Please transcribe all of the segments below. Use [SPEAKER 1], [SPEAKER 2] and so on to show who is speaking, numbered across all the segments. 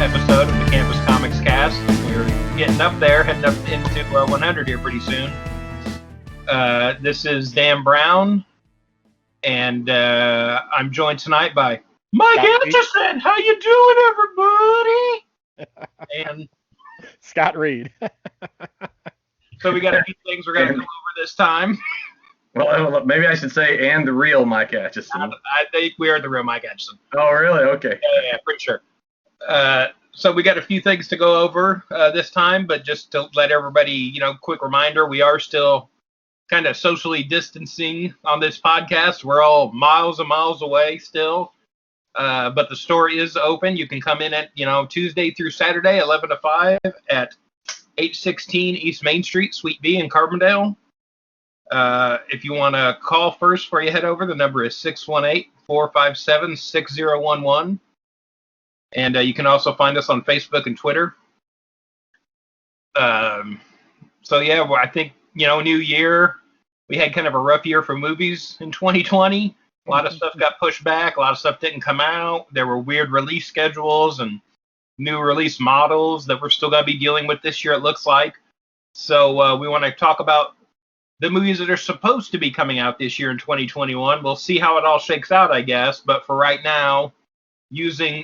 [SPEAKER 1] Episode of the Campus Comics Cast. We're getting up there, heading up into 100 here pretty soon. This is Dan Brown, and I'm joined tonight by Mike Anderson. How you doing, everybody? And
[SPEAKER 2] Scott Reed.
[SPEAKER 1] So we got a few things we're going to go over this time.
[SPEAKER 3] Well, maybe I should say, and the real Mike Atchison.
[SPEAKER 1] I think we are the real Mike Atchison.
[SPEAKER 3] Oh, really? Okay.
[SPEAKER 1] Yeah, pretty sure. So we got a few things to go over this time, but just to let everybody, quick reminder, we are still kind of socially distancing on this podcast. We're all miles and miles away still, but the store is open. You can come in at, Tuesday through Saturday, 11 to 5 at 816 East Main Street, Suite B in Carbondale. If you want to call first before you head over, the number is 618-457-6011. And you can also find us on Facebook and Twitter. I think, new year. We had kind of a rough year for movies in 2020. A lot of stuff got pushed back. A lot of stuff didn't come out. There were weird release schedules and new release models that we're still going to be dealing with this year, it looks like. So we want to talk about the movies that are supposed to be coming out this year in 2021. We'll see how it all shakes out, I guess. But for right now, using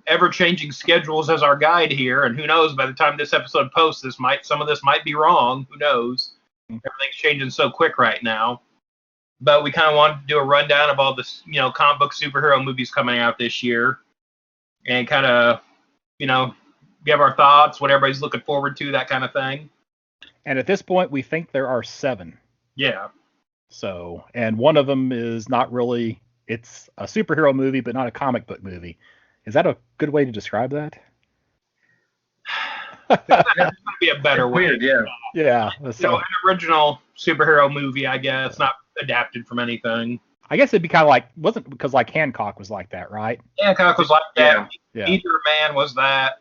[SPEAKER 1] ever-changing schedules as our guide here, and who knows, by the time this episode posts, some of this might be wrong. Who knows? Everything's changing so quick right now. But we kind of wanted to do a rundown of all the, comic book superhero movies coming out this year, and kind of, give our thoughts, what everybody's looking forward to, that kind of thing.
[SPEAKER 2] And at this point, we think there are 7.
[SPEAKER 1] Yeah.
[SPEAKER 2] So, and one of them is not really. It's a superhero movie, but not a comic book movie. Is that a good way to describe that?
[SPEAKER 1] That's going to be a better way.
[SPEAKER 3] Weird, yeah.
[SPEAKER 2] Yeah.
[SPEAKER 1] So an original superhero movie, I guess, not adapted from anything.
[SPEAKER 2] I guess it'd be kind of like, wasn't because like Hancock was like that, right?
[SPEAKER 1] Hancock was like that.
[SPEAKER 2] Yeah.
[SPEAKER 1] Either Man was that.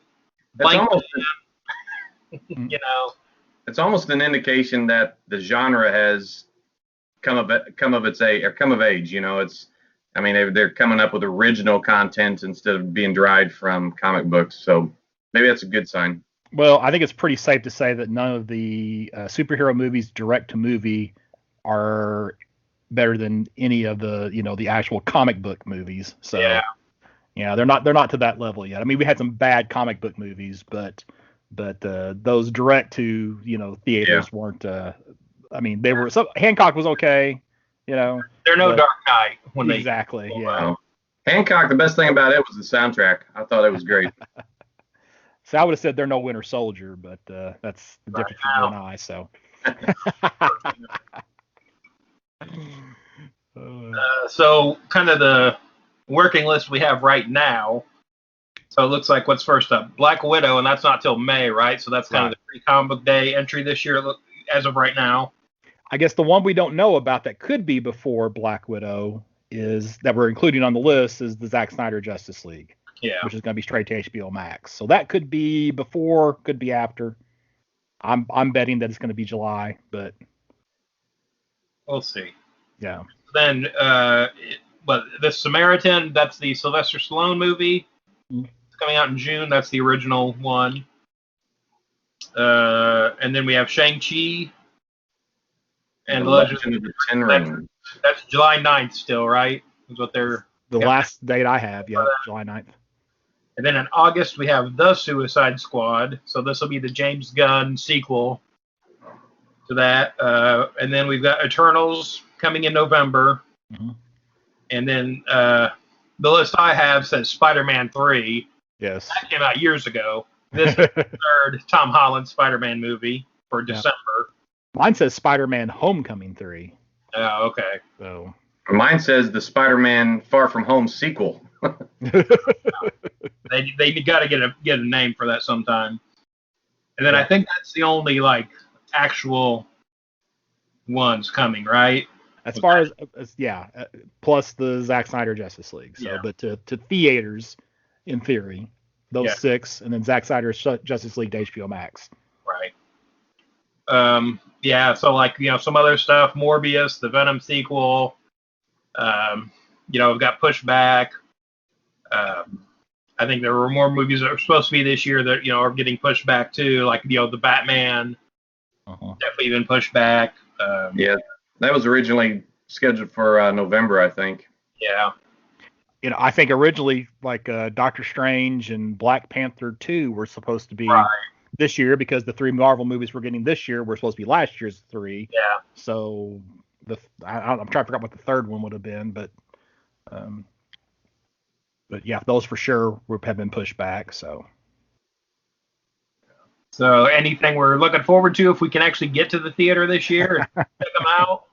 [SPEAKER 3] It's almost an indication that the genre has come of age. They're coming up with original content instead of being derived from comic books. So maybe that's a good sign.
[SPEAKER 2] Well, I think it's pretty safe to say that none of the superhero movies direct to movie are better than any of the, the actual comic book movies. So yeah, they're not to that level yet. I mean, we had some bad comic book movies, but those direct to, theaters weren't. They were. So Hancock was okay. They're
[SPEAKER 1] no Dark Knight when
[SPEAKER 2] exactly.
[SPEAKER 1] They,
[SPEAKER 2] yeah.
[SPEAKER 3] Hancock. The best thing about it was the soundtrack. I thought it was great.
[SPEAKER 2] So I would have said they're no Winter Soldier, but that's the difference between you and I. So.
[SPEAKER 1] So kind of the working list we have right now. So it looks like what's first up, Black Widow, and that's not till May, right? So that's kind of the pre-comic book day entry this year, as of right now.
[SPEAKER 2] I guess the one we don't know about that could be before Black Widow is that we're including on the list is the Zack Snyder Justice League, which is going to be straight to HBO Max. So that could be before, could be after. I'm betting that it's going to be July, but
[SPEAKER 1] we'll see.
[SPEAKER 2] Yeah.
[SPEAKER 1] Then, The Samaritan, that's the Sylvester Stallone movie. It's coming out in June. That's the original one. And then we have Shang-Chi. And
[SPEAKER 3] Legend of the Ten Rings.
[SPEAKER 1] That's July 9th still, right? Is what they're...
[SPEAKER 2] The last date I have, July 9th.
[SPEAKER 1] And then in August, we have The Suicide Squad. So this will be the James Gunn sequel to that. And then we've got Eternals coming in November.
[SPEAKER 2] Mm-hmm.
[SPEAKER 1] And then the list I have says Spider-Man 3.
[SPEAKER 2] Yes.
[SPEAKER 1] That came out years ago. This is the third Tom Holland Spider-Man movie for December.
[SPEAKER 2] Mine says Spider-Man Homecoming 3.
[SPEAKER 1] Oh, okay.
[SPEAKER 2] So
[SPEAKER 3] Mine says the Spider-Man Far From Home sequel.
[SPEAKER 1] They got to get a name for that sometime. And then
[SPEAKER 2] Yeah.
[SPEAKER 1] I think that's the only like actual ones coming, right?
[SPEAKER 2] As far as plus the Zack Snyder Justice League. So,
[SPEAKER 1] Yeah.
[SPEAKER 2] but to theaters, in theory, those
[SPEAKER 1] Yeah.
[SPEAKER 2] 6, and then Zack Snyder's Justice League to HBO Max.
[SPEAKER 1] Right. Yeah. So like some other stuff, Morbius, the Venom sequel. We've got pushed back. I think there were more movies that were supposed to be this year that are getting pushed back too, like the Batman. Definitely been pushed back.
[SPEAKER 3] Yeah, that was originally scheduled for November, I think.
[SPEAKER 1] Yeah.
[SPEAKER 2] I think originally like Doctor Strange and Black Panther 2 were supposed to be this year, because the 3 Marvel movies we're getting this year were supposed to be last year's 3.
[SPEAKER 1] Yeah.
[SPEAKER 2] So I'm trying to figure out what the third one would have been, but yeah, those for sure have been pushed back. So
[SPEAKER 1] anything we're looking forward to if we can actually get to the theater this year and check them out?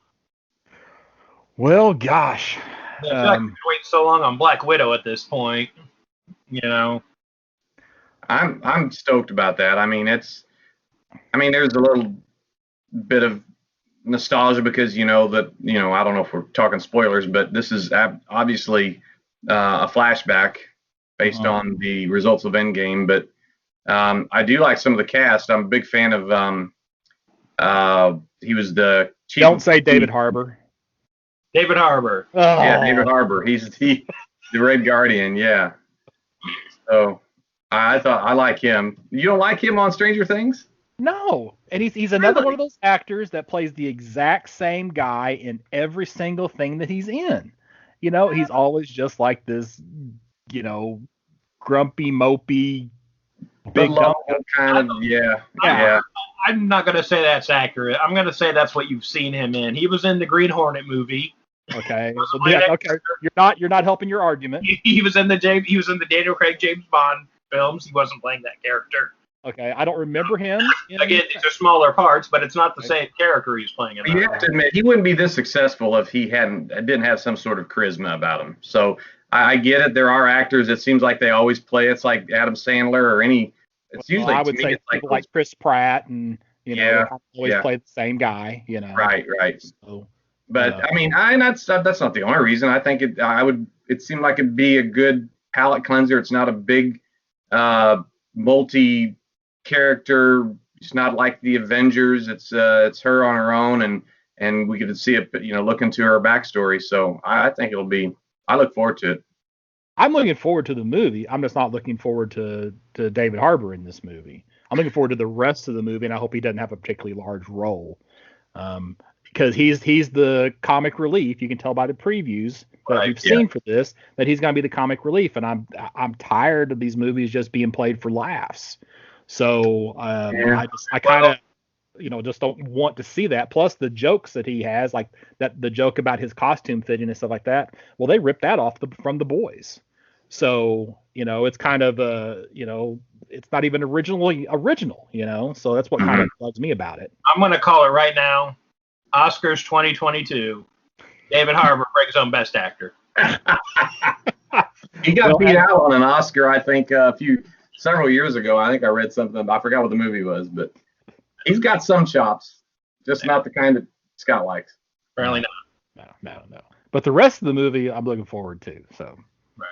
[SPEAKER 2] Well, gosh.
[SPEAKER 1] I feel like we've been waiting so long on Black Widow at this point.
[SPEAKER 3] I'm stoked about that. I mean, there's a little bit of nostalgia because I don't know if we're talking spoilers, but this is obviously a flashback based on the results of Endgame. But I do like some of the cast. I'm a big fan of he was the chief.
[SPEAKER 2] Don't say David Harbour.
[SPEAKER 1] David Harbour.
[SPEAKER 2] Oh.
[SPEAKER 3] Yeah, David Harbour. He's the Red Guardian. Yeah. So I thought I like him. You don't like him on Stranger Things?
[SPEAKER 2] No, and he's another one of those actors that plays the exact same guy in every single thing that he's in. He's always just like this, grumpy, mopey, big
[SPEAKER 3] kind of. Yeah.
[SPEAKER 1] I'm not gonna say that's accurate. I'm gonna say that's what you've seen him in. He was in the Green Hornet movie.
[SPEAKER 2] Okay. Okay. You're not helping your argument.
[SPEAKER 1] He was in the Daniel Craig James Bond films. He wasn't playing that character.
[SPEAKER 2] Okay, I don't remember him.
[SPEAKER 1] Again, these are smaller parts, but it's not the same character he's playing.
[SPEAKER 3] You have to admit, he wouldn't be this successful if he didn't have some sort of charisma about him. So I get it. There are actors. It seems like they always play. It's like Adam Sandler or any. It's usually
[SPEAKER 2] I would say people like Chris Pratt and always play the same guy.
[SPEAKER 3] Right. So, but that's not the only reason. I think it seemed like it'd be a good palate cleanser. It's not a big multi character. It's not like the Avengers. It's her on her own, and we get to see it, look into her backstory. So I think I look forward to it.
[SPEAKER 2] I'm looking forward to the movie. I'm just not looking forward to David Harbour in this movie. I'm looking forward to the rest of the movie, and I hope he doesn't have a particularly large role, because he's the comic relief. You can tell by the previews that we've seen for this that he's going to be the comic relief, and I'm tired of these movies just being played for laughs. So I kind of just don't want to see that. Plus the jokes that he has, like the joke about his costume fitting and stuff like that. Well, they ripped that off from The Boys. So it's kind of it's not even original. So that's what kind of bugs me about it.
[SPEAKER 1] I'm going to call it right now. Oscars 2022. David Harbour breaks home Best Actor.
[SPEAKER 3] He got beat out on an Oscar, I think, several years ago. I think I read something. I forgot what the movie was, but he's got some chops, just not the kind that Scott likes.
[SPEAKER 1] Apparently not.
[SPEAKER 2] No. But the rest of the movie, I'm looking forward to. So.
[SPEAKER 3] Right.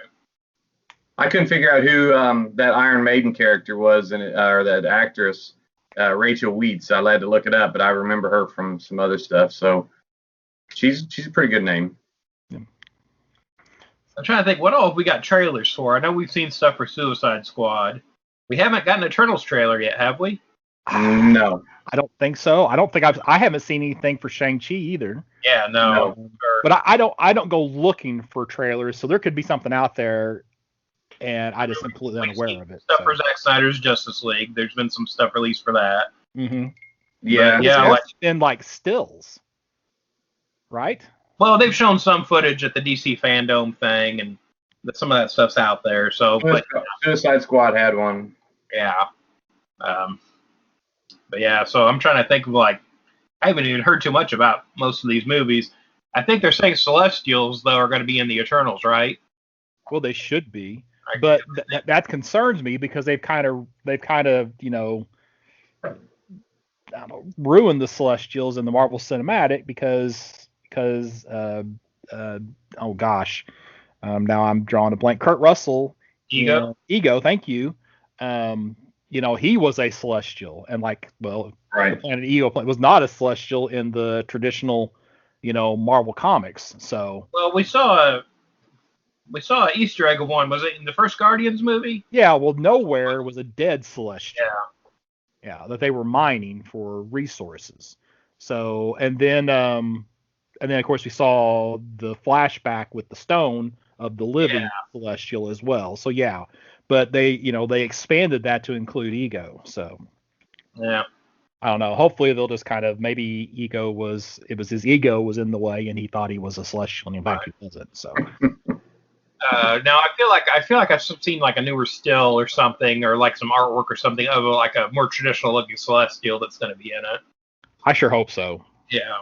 [SPEAKER 3] I couldn't figure out who that Iron Maiden character was, or that actress, Rachel Weisz. I had to look it up, but I remember her from some other stuff. So she's a pretty good name.
[SPEAKER 2] Yeah.
[SPEAKER 1] I'm trying to think, what all have we got trailers for? I know we've seen stuff for Suicide Squad. We haven't gotten an Eternals trailer yet, have we?
[SPEAKER 3] No.
[SPEAKER 2] I don't think so. I don't think I haven't seen anything for Shang-Chi either.
[SPEAKER 1] Yeah, no.
[SPEAKER 2] Sure. But I don't go looking for trailers, so there could be something out there, and I just completely unaware of it.
[SPEAKER 1] Stuff for Zack Snyder's Justice League. There's been some stuff released for that.
[SPEAKER 2] Mm-hmm.
[SPEAKER 3] Yeah.
[SPEAKER 2] It's been like stills, right?
[SPEAKER 1] Well, they've shown some footage at the DC Fandom thing, and some of that stuff's out there. So,
[SPEAKER 3] Suicide Squad had one.
[SPEAKER 1] Yeah. But yeah, so I'm trying to think of I haven't even heard too much about most of these movies. I think they're saying Celestials though are going to be in the Eternals, right?
[SPEAKER 2] Well, they should be,
[SPEAKER 1] I
[SPEAKER 2] but
[SPEAKER 1] get
[SPEAKER 2] that concerns me because they've kind of you know, I don't know, ruined the Celestials in the Marvel Cinematic because oh gosh, now I'm drawing a blank. Kurt Russell
[SPEAKER 1] Ego.
[SPEAKER 2] in Ego, thank you. You know, he was a Celestial, and like, well, the
[SPEAKER 3] Right.
[SPEAKER 2] planet Ego was not a Celestial in the traditional, you know, Marvel comics. So
[SPEAKER 1] Well, we saw an Easter egg of one. Was it in the first Guardians movie?
[SPEAKER 2] yeah, well, Nowhere was a dead Celestial.
[SPEAKER 1] Yeah.
[SPEAKER 2] Yeah, that they were mining for resources. So, and then of course we saw the flashback with the stone of the living Celestial as well. So yeah, but they, you know, they expanded that to include Ego. So
[SPEAKER 1] Yeah.
[SPEAKER 2] I don't know. Hopefully they'll just kind of maybe his ego was in the way and he thought he was a Celestial and in fact he wasn't. So
[SPEAKER 1] Now I feel like I've seen like a newer still or something, or like some artwork or something of like a more traditional looking Celestial that's going to be in it.
[SPEAKER 2] I sure hope so.
[SPEAKER 1] Yeah,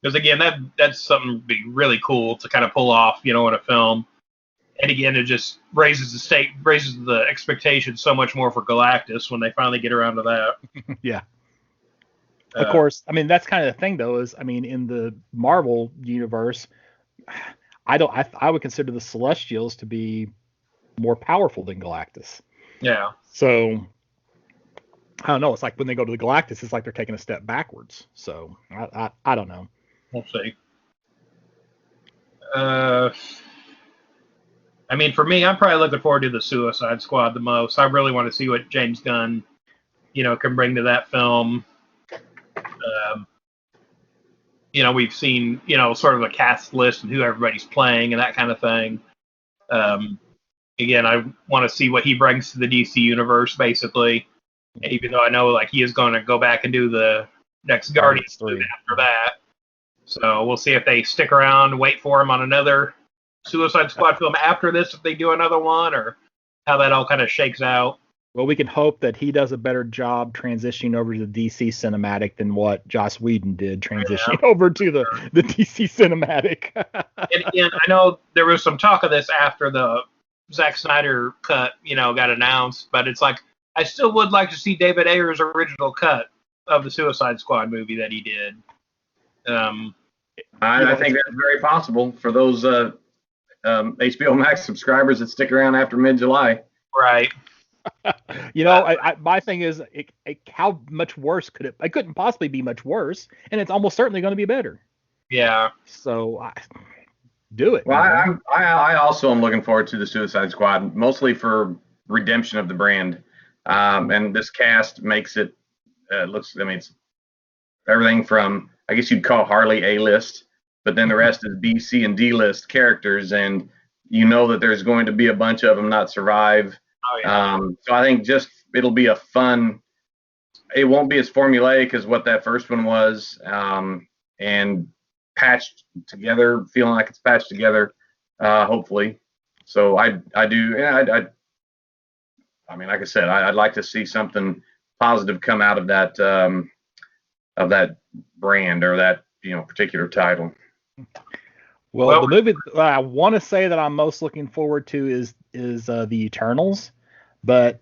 [SPEAKER 1] because again, that's something to be really cool to kind of pull off, you know, in a film. And again, it just raises the expectation so much more for Galactus when they finally get around to that.
[SPEAKER 2] Yeah. Of course, I mean that's kind of the thing though. Is I mean in the Marvel universe, I would consider the Celestials to be more powerful than Galactus.
[SPEAKER 1] Yeah.
[SPEAKER 2] So I don't know. It's like when they go to the Galactus, it's like they're taking a step backwards. So I don't know.
[SPEAKER 1] We'll see. I mean, for me, I'm probably looking forward to the Suicide Squad the most. I really want to see what James Gunn, you know, can bring to that film. You know, we've seen, you know, sort of a cast list and who everybody's playing and that kind of thing. Again, I want to see what he brings to the DC universe, basically. Even though I know, like, he is going to go back and do the next Guardians 3 after that. So we'll see if they stick around, wait for him on another Suicide Squad film after this, if they do another one, or how that all kind of shakes out.
[SPEAKER 2] Well, we can hope that he does a better job transitioning over to the DC cinematic than what Joss Whedon did transitioning over to the DC cinematic.
[SPEAKER 1] And again, I know there was some talk of this after the Zack Snyder cut, you know, got announced, but it's like, I still would like to see David Ayer's original cut of the Suicide Squad movie that he did.
[SPEAKER 3] I think that's very possible for those HBO Max subscribers that stick around after mid-July.
[SPEAKER 1] Right.
[SPEAKER 2] You know, my thing is, how much worse could it? It couldn't possibly be much worse, and it's almost certainly going to be better.
[SPEAKER 1] Yeah.
[SPEAKER 2] So, do it.
[SPEAKER 3] Well, I also am looking forward to the Suicide Squad, mostly for redemption of the brand. And this cast makes it looks. I mean, it's everything from, I guess you'd call Harley A-list, but then the rest is B, C, and D-list characters, and you know that there's going to be a bunch of them not survive.
[SPEAKER 1] Oh, yeah.
[SPEAKER 3] So I think just it'll be a fun. It won't be as formulaic as what that first one was, and patched together, feeling like it's patched together, hopefully. So I do. Yeah, I mean, like I said, I'd like to see something positive come out of that brand or that, you know, particular title.
[SPEAKER 2] Well, the movie I want to say that I'm most looking forward to is the Eternals, but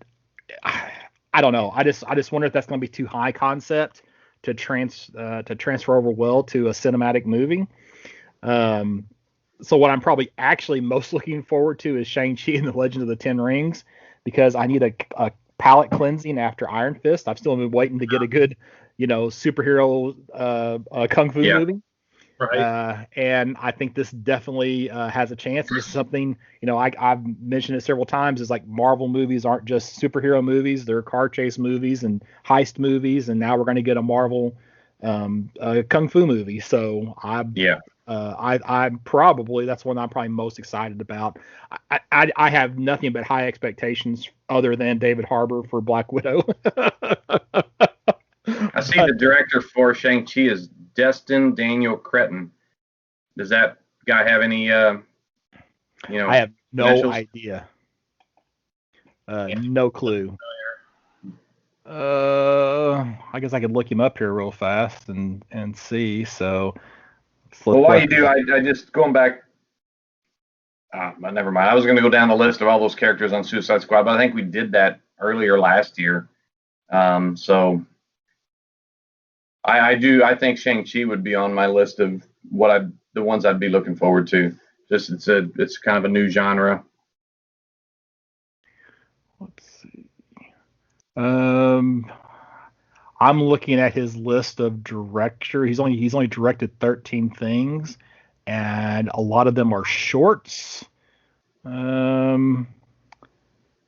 [SPEAKER 2] I don't know. I just wonder if that's going to be too high concept to transfer over well to a cinematic movie. So what I'm probably actually most looking forward to is Shang-Chi and the Legend of the Ten Rings, because I need a palate cleansing after Iron Fist. I've still been waiting to get a good, you know, superhero kung fu movie.
[SPEAKER 1] Right.
[SPEAKER 2] And I think this definitely has a chance. And this is something, you know, I've mentioned it several times, is like Marvel movies aren't just superhero movies. They're car chase movies and heist movies. And now we're going to get a Marvel kung fu movie. So I'm probably, that's one I'm probably most excited about. I have nothing but high expectations other than David Harbour for Black Widow.
[SPEAKER 3] I see the director for Shang-Chi is Destin Daniel Cretton. Does that guy have any, you know?
[SPEAKER 2] I have no idea. No clue. I guess I could look him up here real fast and see. So.
[SPEAKER 3] Well, while you do, I just going back But never mind. I was going to go down the list of all those characters on Suicide Squad, but I think we did that earlier last year. So I think Shang-Chi would be on my list of the ones I'd be looking forward to. Just it's kind of a new genre.
[SPEAKER 2] Let's see. I'm looking at his list of director. He's only directed 13 things, and a lot of them are shorts.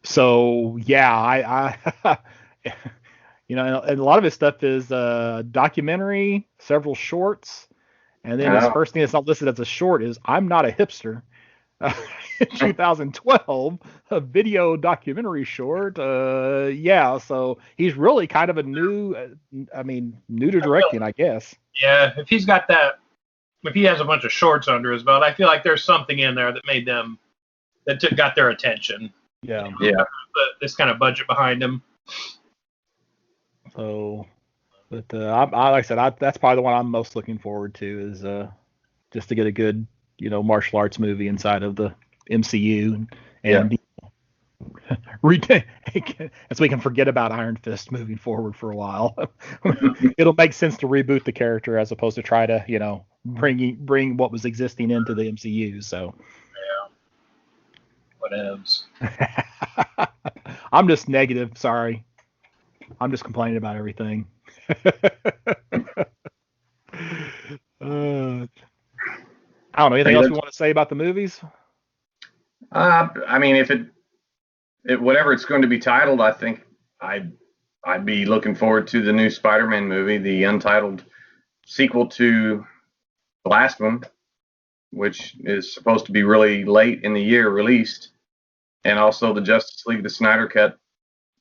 [SPEAKER 2] So yeah, I you know, and a lot of his stuff is documentary, several shorts, and then his first thing that's not listed as a short is "I'm Not a Hipster." In 2012, a video documentary short. Yeah, so he's really kind of a new to directing, I guess.
[SPEAKER 1] Yeah, if he has a bunch of shorts under his belt, I feel like there's something in there that made them, got their attention.
[SPEAKER 2] Yeah.
[SPEAKER 3] Yeah.
[SPEAKER 1] This kind of budget behind him.
[SPEAKER 2] So, but like I said, that's probably the one I'm most looking forward to is just to get a good, martial arts movie inside of the MCU and so we can forget about Iron Fist moving forward for a while. It'll make sense to reboot the character as opposed to try to, bring what was existing into the MCU. So,
[SPEAKER 1] yeah, whatevs.
[SPEAKER 2] I'm just negative. Sorry, I'm just complaining about everything. I don't know. Anything else we want to say about the movies?
[SPEAKER 3] I mean, if whatever it's going to be titled, I think I'd be looking forward to the new Spider-Man movie, the untitled sequel to the last one, which is supposed to be really late in the year released, and also the Justice League, the Snyder Cut.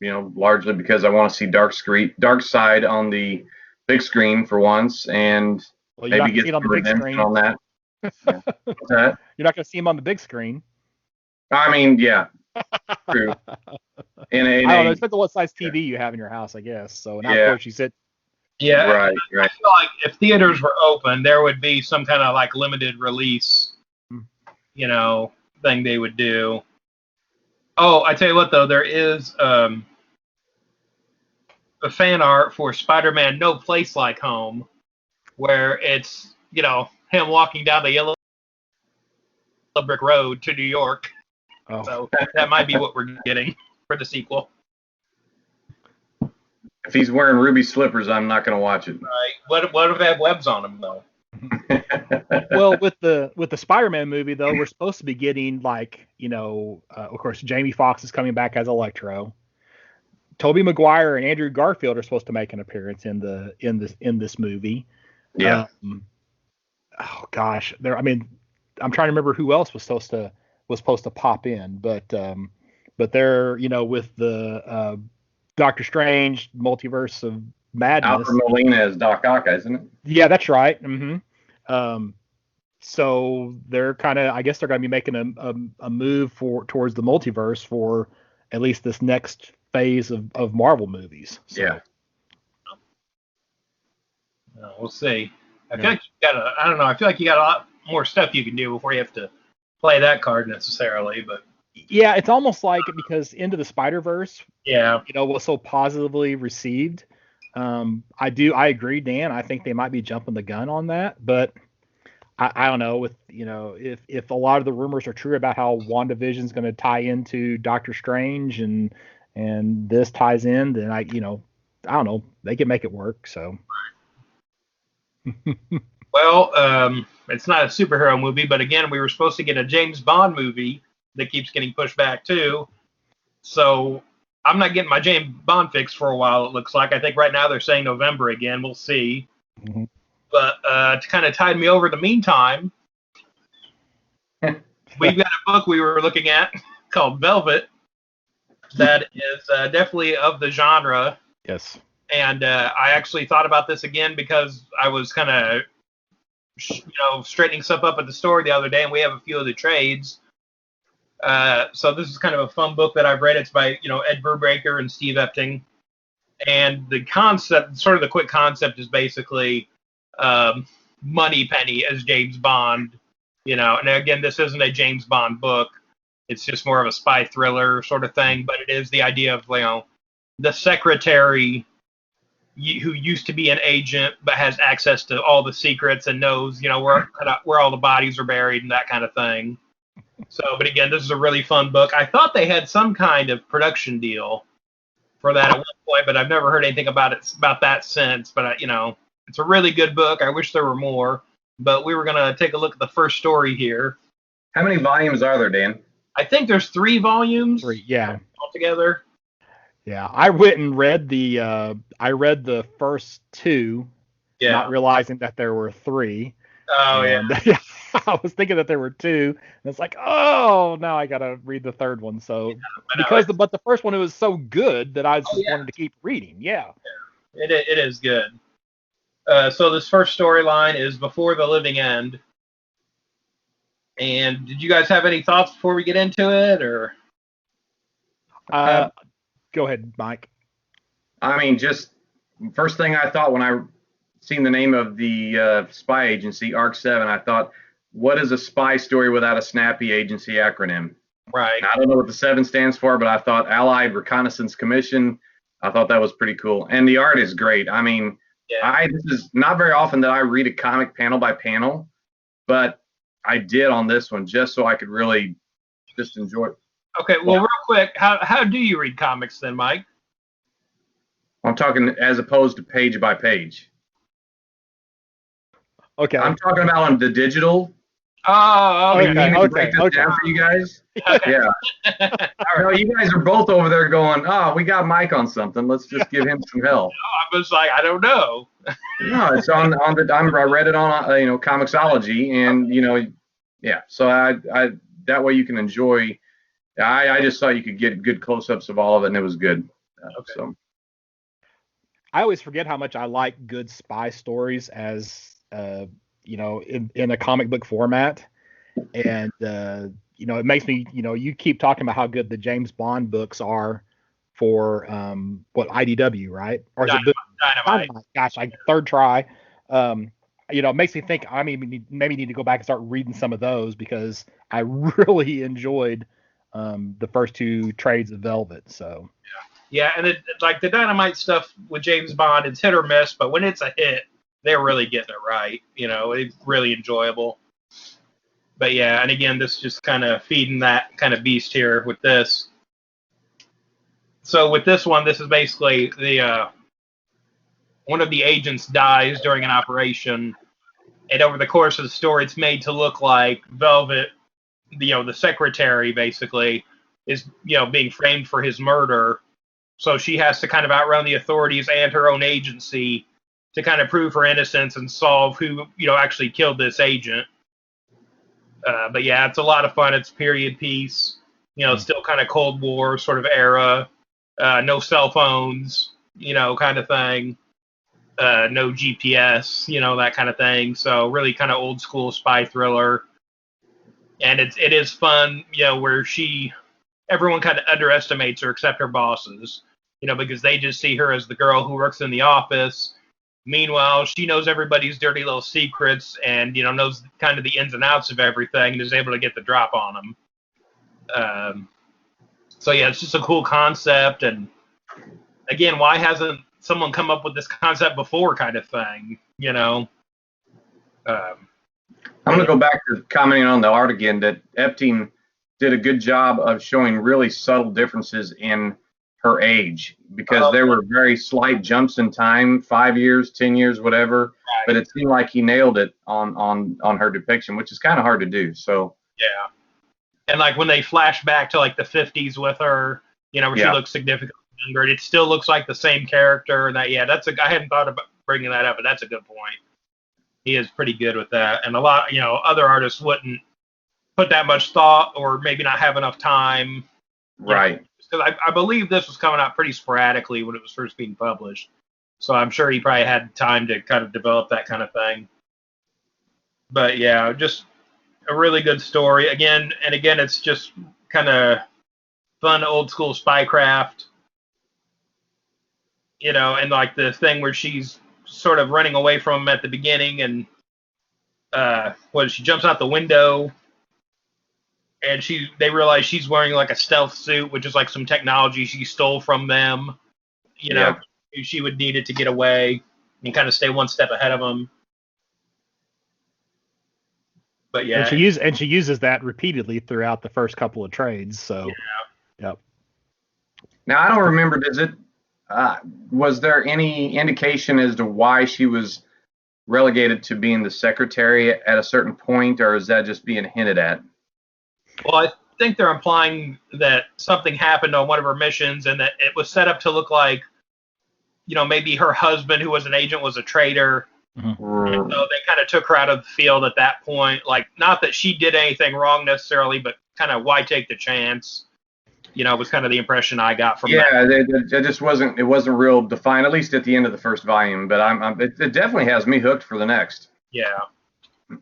[SPEAKER 3] Largely because I want to see Darkseid on the big screen for once, and maybe get some redemption on that. Yeah. What's that?
[SPEAKER 2] You're not going to see him on the big screen.
[SPEAKER 3] I mean, yeah, true.
[SPEAKER 2] I don't know. It's depends on what size TV you have in your house, I guess. So now, of course, you said.
[SPEAKER 1] Yeah,
[SPEAKER 3] right.
[SPEAKER 1] I feel like if theaters were open, there would be some kind of like limited release, thing they would do. Oh, I tell you what, though, there is a fan art for Spider-Man No Place Like Home, where it's, him walking down the yellow brick road to New York. Oh. So that might be what we're getting for the sequel.
[SPEAKER 3] If he's wearing ruby slippers, I'm not going to watch it.
[SPEAKER 1] Right. What if they have webs on him, though?
[SPEAKER 2] Well, with the Spider-Man movie, though, we're supposed to be getting of course, Jamie Foxx is coming back as Electro. Tobey Maguire and Andrew Garfield are supposed to make an appearance in this movie.
[SPEAKER 3] Yeah.
[SPEAKER 2] Oh gosh, I'm trying to remember who else was supposed to pop in, but they're with the Doctor Strange Multiverse of Madness.
[SPEAKER 3] Alfred Molina as Doc Ock, isn't it?
[SPEAKER 2] Yeah, that's right. Mm-hmm. So they're I guess they're going to be making a move towards the multiverse for at least this next phase of Marvel movies. So.
[SPEAKER 3] Yeah.
[SPEAKER 1] We'll see. I feel like I don't know. I feel like you got a lot more stuff you can do before you have to play that card necessarily, but.
[SPEAKER 2] Yeah, it's almost like because Into the Spider-Verse, was so positively received. I agree, Dan. I think they might be jumping the gun on that, but I don't know if a lot of the rumors are true about how WandaVision's going to tie into Doctor Strange and this ties in, then I don't know, they can make it work. So.
[SPEAKER 1] Well, it's not a superhero movie, but again, we were supposed to get a James Bond movie that keeps getting pushed back too. So I'm not getting my James Bond fix for a while, it looks like. I think right now they're saying November again. We'll see. Mm-hmm. But to kind of tide me over the meantime, we've got a book we were looking at called Velvet that is definitely of the genre.
[SPEAKER 2] Yes.
[SPEAKER 1] And I actually thought about this again because I was kind of, straightening stuff up at the store the other day, and we have a few of the trades. So this is kind of a fun book that I've read. It's by, Ed Brubaker and Steve Epting. And the concept, sort of the quick concept, is basically Moneypenny as James Bond you know. And again, this isn't a James Bond book. It's just more of a spy thriller sort of thing, but it is the idea of, you know, the secretary who used to be an agent but has access to all the secrets and knows, you know, where all the bodies are buried and that kind of thing. So, but again, this is a really fun book. I thought they had some kind of production deal for that at one point, but I've never heard anything about that since. But you know, it's a really good book. I wish there were more, but we were gonna take a look at the first story here.
[SPEAKER 3] How many volumes are there, Dan?
[SPEAKER 1] I think there's 3 volumes.
[SPEAKER 2] 3, yeah,
[SPEAKER 1] altogether.
[SPEAKER 2] Yeah, I went and read the first 2, not realizing that there were 3.
[SPEAKER 1] Oh,
[SPEAKER 2] and, yeah. I was thinking that there were 2, and it's like, oh, now I gotta read the third one. So but the first one, it was so good that I just wanted to keep reading. Yeah.
[SPEAKER 1] It is good. So this first storyline is Before the Living End. And did you guys have any thoughts before we get into it, or?
[SPEAKER 2] Go ahead, Mike.
[SPEAKER 3] I mean, just first thing I thought when I seen the name of the spy agency, ARC 7, I thought, what is a spy story without a snappy agency acronym?
[SPEAKER 1] Right.
[SPEAKER 3] I don't know what the 7 stands for, but I thought Allied Reconnaissance Commission. I thought that was pretty cool. And the art is great. I mean, this is not very often that I read a comic panel by panel, but I did on this one just so I could really just enjoy it.
[SPEAKER 1] Okay, well, real quick, how do you read comics then, Mike?
[SPEAKER 3] I'm talking as opposed to page by page.
[SPEAKER 2] Okay.
[SPEAKER 3] I'm talking about on the digital.
[SPEAKER 1] Oh, okay.
[SPEAKER 3] Okay. Break this down for you guys.
[SPEAKER 1] Okay.
[SPEAKER 3] Yeah. No, you guys are both over there going, oh, we got Mike on something. Let's just give him some help.
[SPEAKER 1] I was like, I don't know.
[SPEAKER 3] No, it's on the. I read it on Comixology, and yeah. So I that way you can enjoy. I just thought you could get good close-ups of all of it, and it was good.
[SPEAKER 1] Okay.
[SPEAKER 3] So
[SPEAKER 2] I always forget how much I like good spy stories as in a comic book format, and it makes me you keep talking about how good the James Bond books are for IDW, right? Or is it
[SPEAKER 1] Dynamite?
[SPEAKER 2] Gosh, third try. It makes me think I maybe need to go back and start reading some of those because I really enjoyed the first 2 trades of Velvet. So
[SPEAKER 1] yeah, and like the Dynamite stuff with James Bond, it's hit or miss, but when it's a hit, they're really getting it right. It's really enjoyable. But yeah, and again, this is just kind of feeding that kind of beast here with this. So with this one, this is basically one of the agents dies during an operation, and over the course of the story, it's made to look like Velvet, the secretary basically is being framed for his murder. So she has to kind of outrun the authorities and her own agency to kind of prove her innocence and solve who actually killed this agent. But yeah, it's a lot of fun. It's period piece, still kind of Cold War sort of era. No cell phones, kind of thing. No GPS, that kind of thing. So really kind of old school spy thriller. And it is fun, where everyone kind of underestimates her except her bosses, because they just see her as the girl who works in the office. Meanwhile, she knows everybody's dirty little secrets and, knows kind of the ins and outs of everything and is able to get the drop on them. So yeah, it's just a cool concept. And again, why hasn't someone come up with this concept before kind of thing,
[SPEAKER 3] I'm going to go back to commenting on the art again, that Epting did a good job of showing really subtle differences in her age, because there were very slight jumps in time, 5 years, 10 years, whatever. Right. But it seemed like he nailed it on her depiction, which is kind of hard to do. So
[SPEAKER 1] yeah, and like when they flash back to like the 50s with her, where she looks significantly younger, it still looks like the same character. And I hadn't thought about bringing that up, but that's a good point. He is pretty good with that, and a lot, other artists wouldn't put that much thought, or maybe not have enough time.
[SPEAKER 3] Right.
[SPEAKER 1] Because I believe this was coming out pretty sporadically when it was first being published, so I'm sure he probably had time to kind of develop that kind of thing. But yeah, just a really good story. Again, it's just kind of fun old school spycraft. And like the thing where she's sort of running away from him at the beginning, and she jumps out the window, and they realize she's wearing like a stealth suit, which is like some technology she stole from them. You know, she would need it to get away and kind of stay one step ahead of them. But yeah,
[SPEAKER 2] and she uses that repeatedly throughout the first couple of trades. So, yep.
[SPEAKER 3] Now I don't remember. Was there any indication as to why she was relegated to being the secretary at a certain point, or is that just being hinted at?
[SPEAKER 1] Well, I think they're implying that something happened on one of her missions, and that it was set up to look like, maybe her husband, who was an agent, was a traitor.
[SPEAKER 2] Mm-hmm.
[SPEAKER 1] And so they kind of took her out of the field at that point. Like, not that she did anything wrong necessarily, but kind of why take the chance? Was kind of the impression I got from that.
[SPEAKER 3] Yeah, it just wasn't. It wasn't real defined, at least at the end of the first volume. But it definitely has me hooked for the next.
[SPEAKER 1] Yeah.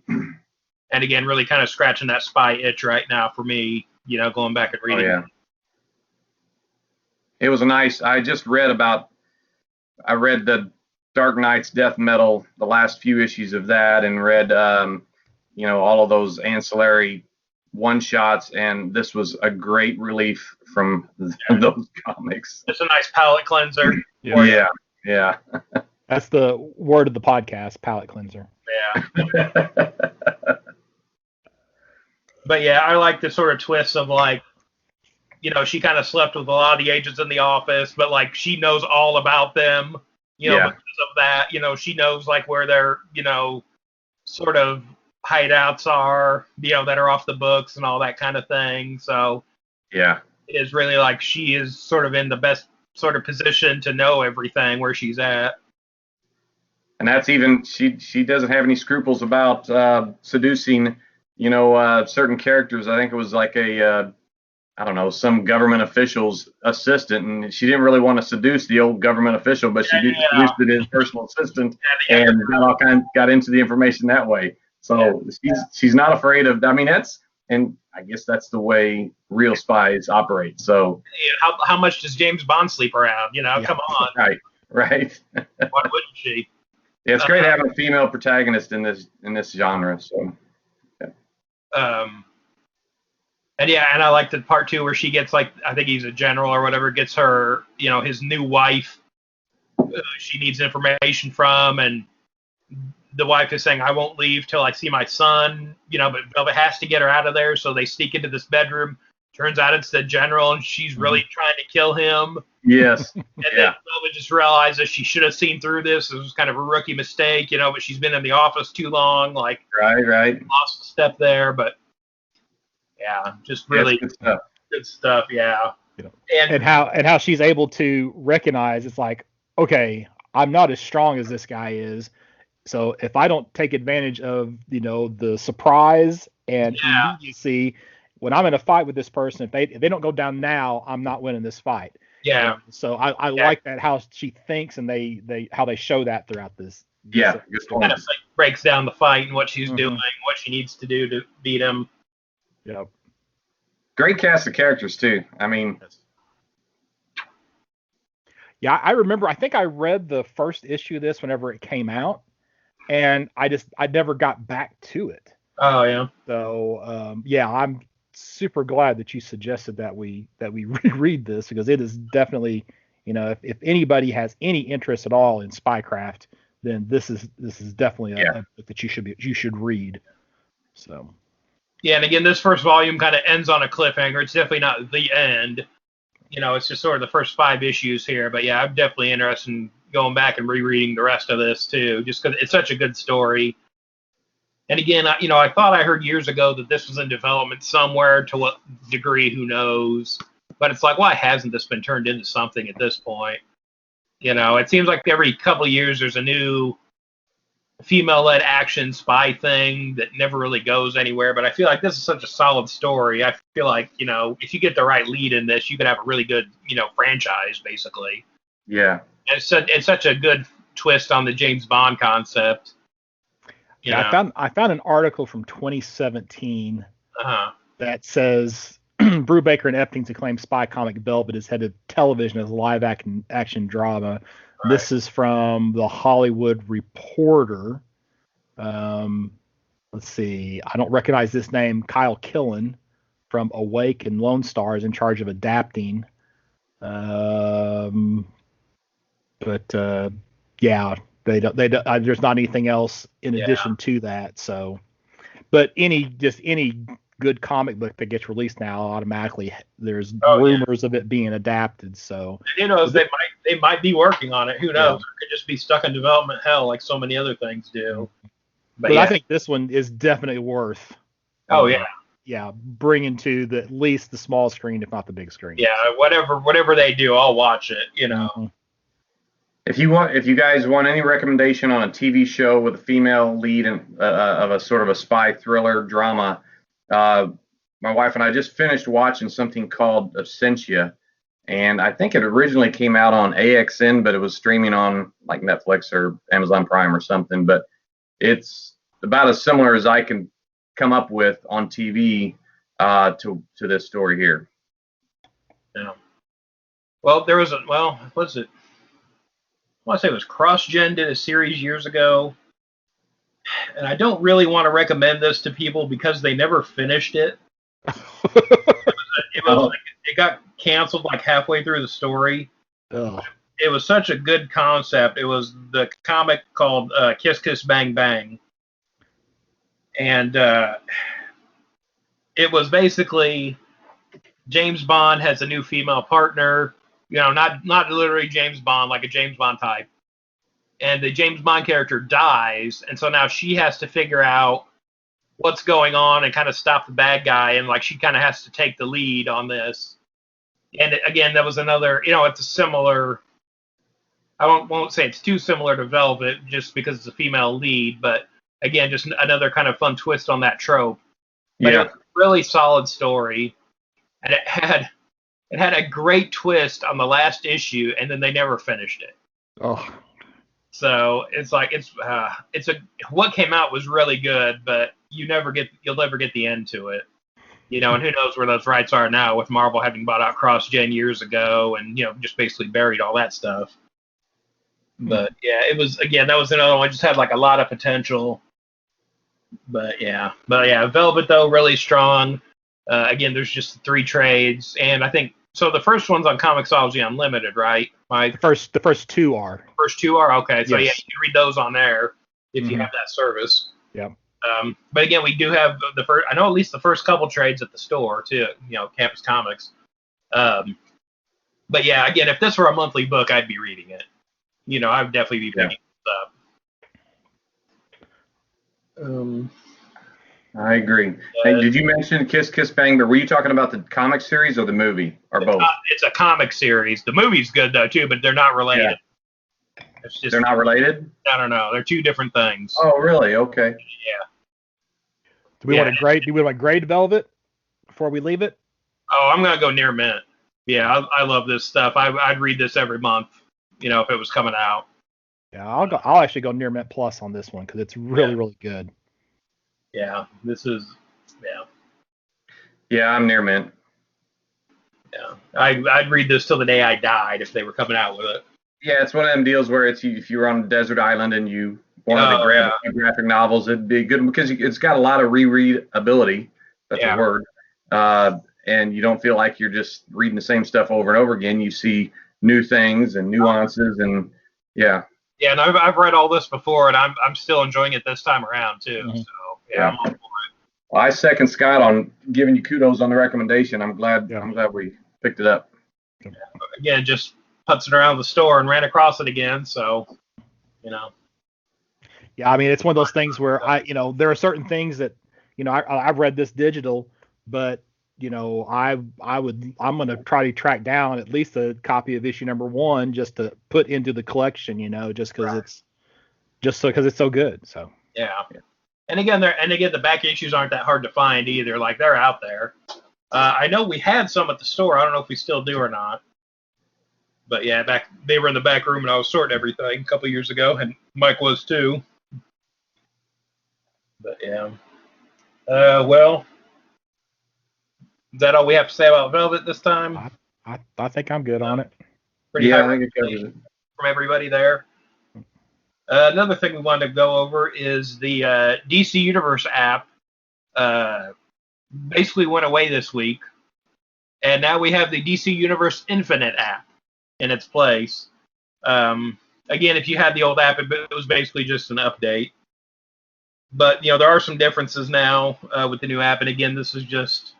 [SPEAKER 1] And again, really kind of scratching that spy itch right now for me. Going back and reading.
[SPEAKER 3] Oh, yeah. It was a nice. I read the Dark Knight's Death Metal, the last few issues of that, and read all of those ancillary one-shots, and this was a great relief from those comics.
[SPEAKER 1] It's a nice palate cleanser.
[SPEAKER 3] Yeah.
[SPEAKER 2] That's the word of the podcast, palate cleanser.
[SPEAKER 1] Yeah. But yeah, I like the sort of twist of like, she kind of slept with a lot of the agents in the office, but like she knows all about them, because of that. She knows like where their, sort of hideouts are, that are off the books and all that kind of thing. So
[SPEAKER 3] yeah,
[SPEAKER 1] it is really like she is sort of in the best sort of position to know everything where she's at.
[SPEAKER 3] And that's even she doesn't have any scruples about seducing, certain characters. I think it was like some government official's assistant, and she didn't really want to seduce the old government official, but she seduced his personal assistant and got into the information that way. So she's not afraid of. I mean, I guess that's the way real spies operate. So
[SPEAKER 1] how much does James Bond sleep around? Come on.
[SPEAKER 3] Right.
[SPEAKER 1] Why wouldn't she?
[SPEAKER 3] Yeah, it's great having a female protagonist in this genre. So.
[SPEAKER 1] And I like the part too where she gets like, I think he's a general or whatever, gets her, his new wife. She needs information from, and the wife is saying, "I won't leave till I see my son." But Velvet has to get her out of there, so they sneak into this bedroom. Turns out it's the general, and she's really trying to kill him.
[SPEAKER 3] Yes.
[SPEAKER 1] And then Velvet just realizes she should have seen through this. It was kind of a rookie mistake, but she's been in the office too long. Like,
[SPEAKER 3] right.
[SPEAKER 1] Lost a step there, but yeah, just really good stuff. Yeah.
[SPEAKER 2] And how she's able to recognize, it's like, okay, I'm not as strong as this guy is. So if I don't take advantage of, the surprise and immediacy, when I'm in a fight with this person, if they don't go down now, I'm not winning this fight.
[SPEAKER 1] Yeah.
[SPEAKER 2] So I like that, how she thinks, and how they show that throughout this.
[SPEAKER 3] Yeah.
[SPEAKER 1] Kind of like breaks down the fight and what she's doing, what she needs to do to beat him.
[SPEAKER 2] Yep.
[SPEAKER 3] Great cast of characters too. I mean.
[SPEAKER 2] Yeah, I remember. I think I read the first issue of this whenever it came out, and I never got back to it.
[SPEAKER 1] Oh yeah.
[SPEAKER 2] So I'm super glad that you suggested that we reread this, because it is definitely, if anybody has any interest at all in spycraft, then this is definitely a book that you should read. So.
[SPEAKER 1] Yeah, and again, this first volume kind of ends on a cliffhanger. It's definitely not the end. It's just sort of the first 5 issues here. But yeah, I'm definitely interested in going back and rereading the rest of this too, just because it's such a good story. And again, I thought I heard years ago that this was in development somewhere. To what degree, who knows? But it's like, why hasn't this been turned into something at this point? It seems like every couple of years there's a new female-led action spy thing that never really goes anywhere. But I feel like this is such a solid story. I feel like, if you get the right lead in this, you could have a really good, franchise, basically.
[SPEAKER 3] Yeah.
[SPEAKER 1] And it's such a good twist on the James Bond concept.
[SPEAKER 2] I found an article from 2017 that says Brubaker and Epting's acclaimed spy comic Velvet is headed to television as a live action drama. Right. This is from the Hollywood Reporter. let's see. I don't recognize this name. Kyle Killen from Awake and Lone Star is in charge of adapting. But yeah, they don't. There's not anything else in addition to that. So, but any good comic book that gets released now, automatically there's rumors of it being adapted. So
[SPEAKER 1] who knows? They might be working on it. Who knows? It could just be stuck in development hell like so many other things do.
[SPEAKER 2] But I think this one is definitely worth. Bringing to at least the small screen, if not the big screen.
[SPEAKER 1] Yeah, whatever they do, I'll watch it.
[SPEAKER 2] Mm-hmm.
[SPEAKER 3] If you guys want any recommendation on a TV show with a female lead and of a sort of a spy thriller drama, my wife and I just finished watching something called Absentia, and I think it originally came out on AXN, but it was streaming on like Netflix or Amazon Prime or something. But it's about as similar as I can come up with on TV to this story here.
[SPEAKER 1] Yeah. Well, there was what's it? I want to say it was CrossGen did a series years ago, and I don't really want to recommend this to people because they never finished it. It got canceled like halfway through the story.
[SPEAKER 2] Oh.
[SPEAKER 1] It was such a good concept. It was the comic called Kiss Kiss Bang Bang, and it was basically James Bond has a new female partner. Not literally James Bond, like a James Bond type. And the James Bond character dies, and so now she has to figure out what's going on and kind of stop the bad guy, and like she kind of has to take the lead on this. And again, that was another, it's a similar. I won't say it's too similar to Velvet just because it's a female lead, but again, just another kind of fun twist on that trope. But it was a really solid story, and it had a great twist on the last issue, and then they never finished it.
[SPEAKER 2] Oh.
[SPEAKER 1] So it's like what came out was really good, but you'll never get the end to it. And who knows where those rights are now with Marvel having bought out CrossGen years ago and just basically buried all that stuff. But yeah, it was that was another one. Just had like a lot of potential. But yeah, Velvet though really strong. Again, there's just 3 trades, and I think so. The first one's on Comixology Unlimited, right?
[SPEAKER 2] The first 2 are.
[SPEAKER 1] First 2 are okay. So
[SPEAKER 2] yes.
[SPEAKER 1] you can read those on there if you have that service.
[SPEAKER 2] Yeah.
[SPEAKER 1] But again, we do have the first. I know at least the first couple trades at the store too. Campus Comics. But yeah, again, if this were a monthly book, I'd be reading it. I would definitely be picking it up.
[SPEAKER 3] I agree. Hey, did you mention Kiss Kiss Bang? But were you talking about the comic series or the movie, or both?
[SPEAKER 1] It's a comic series. The movie's good though too, but they're not related.
[SPEAKER 3] Yeah. They're not related?
[SPEAKER 1] I don't know. They're 2 different things.
[SPEAKER 3] Oh, really? Okay.
[SPEAKER 1] Yeah.
[SPEAKER 2] Do we want to grade Velvet before we leave it?
[SPEAKER 1] Oh, I'm gonna go near mint. Yeah, I love this stuff. I'd read this every month. If it was coming out.
[SPEAKER 2] Yeah, I'll actually go near mint plus on this one because it's really really good.
[SPEAKER 1] Yeah, this is.
[SPEAKER 3] Yeah, I'm near mint.
[SPEAKER 1] Yeah, I'd read this till the day I died if they were coming out with it.
[SPEAKER 3] Yeah, it's one of them deals where if you were on a desert island and you wanted to grab a few graphic novels, it'd be good because it's got a lot of reread ability. That's a word. And you don't feel like you're just reading the same stuff over and over again. You see new things and nuances and Yeah, and
[SPEAKER 1] I've read all this before, and I'm still enjoying it this time around too. Mm-hmm. So I'm all for it.
[SPEAKER 3] Well, I second Scott on giving you kudos on the recommendation. I'm glad we picked it up.
[SPEAKER 1] Again, just putzing around the store and ran across it again. So,
[SPEAKER 2] Yeah, I mean, it's one of those things where there are certain things that, I've read this digital, but I'm going to try to track down at least a copy of issue number 1 just to put into the collection, just because it's so good. So
[SPEAKER 1] yeah. And again, the back issues aren't that hard to find either. Like they're out there. I know we had some at the store. I don't know if we still do or not. But yeah, they were in the back room and I was sorting everything a couple years ago, and Mike was too. But yeah. Well, is that all we have to say about Velvet this time?
[SPEAKER 2] I think I'm good on it.
[SPEAKER 1] Pretty high recommendation from everybody there. Another thing we wanted to go over is the DC Universe app. Basically went away this week, and now we have the DC Universe Infinite app in its place. Again, if you had the old app, it was basically just an update. But there are some differences now with the new app, and again, this is just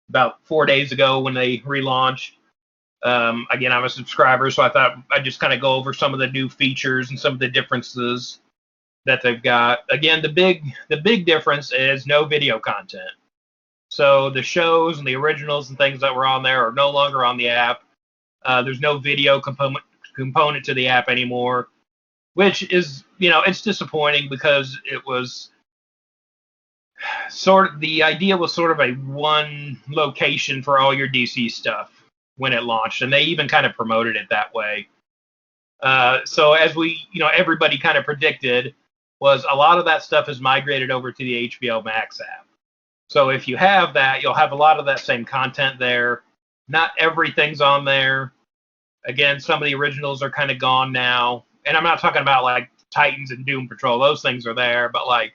[SPEAKER 1] about 4 days ago when they relaunched. Again, I'm a subscriber, so I thought I'd just kind of go over some of the new features and some of the differences that they've got. Again, the big difference is no video content. So the shows and the originals and things that were on there are no longer on the app. There's no video component to the app anymore, which is, it's disappointing because it was the idea was sort of a one location for all your DC stuff when it launched, and they even kind of promoted it that way. So as everybody kind of predicted, was a lot of that stuff is migrated over to the HBO Max app. So if you have that, you'll have a lot of that same content there. Not everything's on there. Again, some of the originals are kind of gone now. And I'm not talking about like Titans and Doom Patrol. Those things are there. But like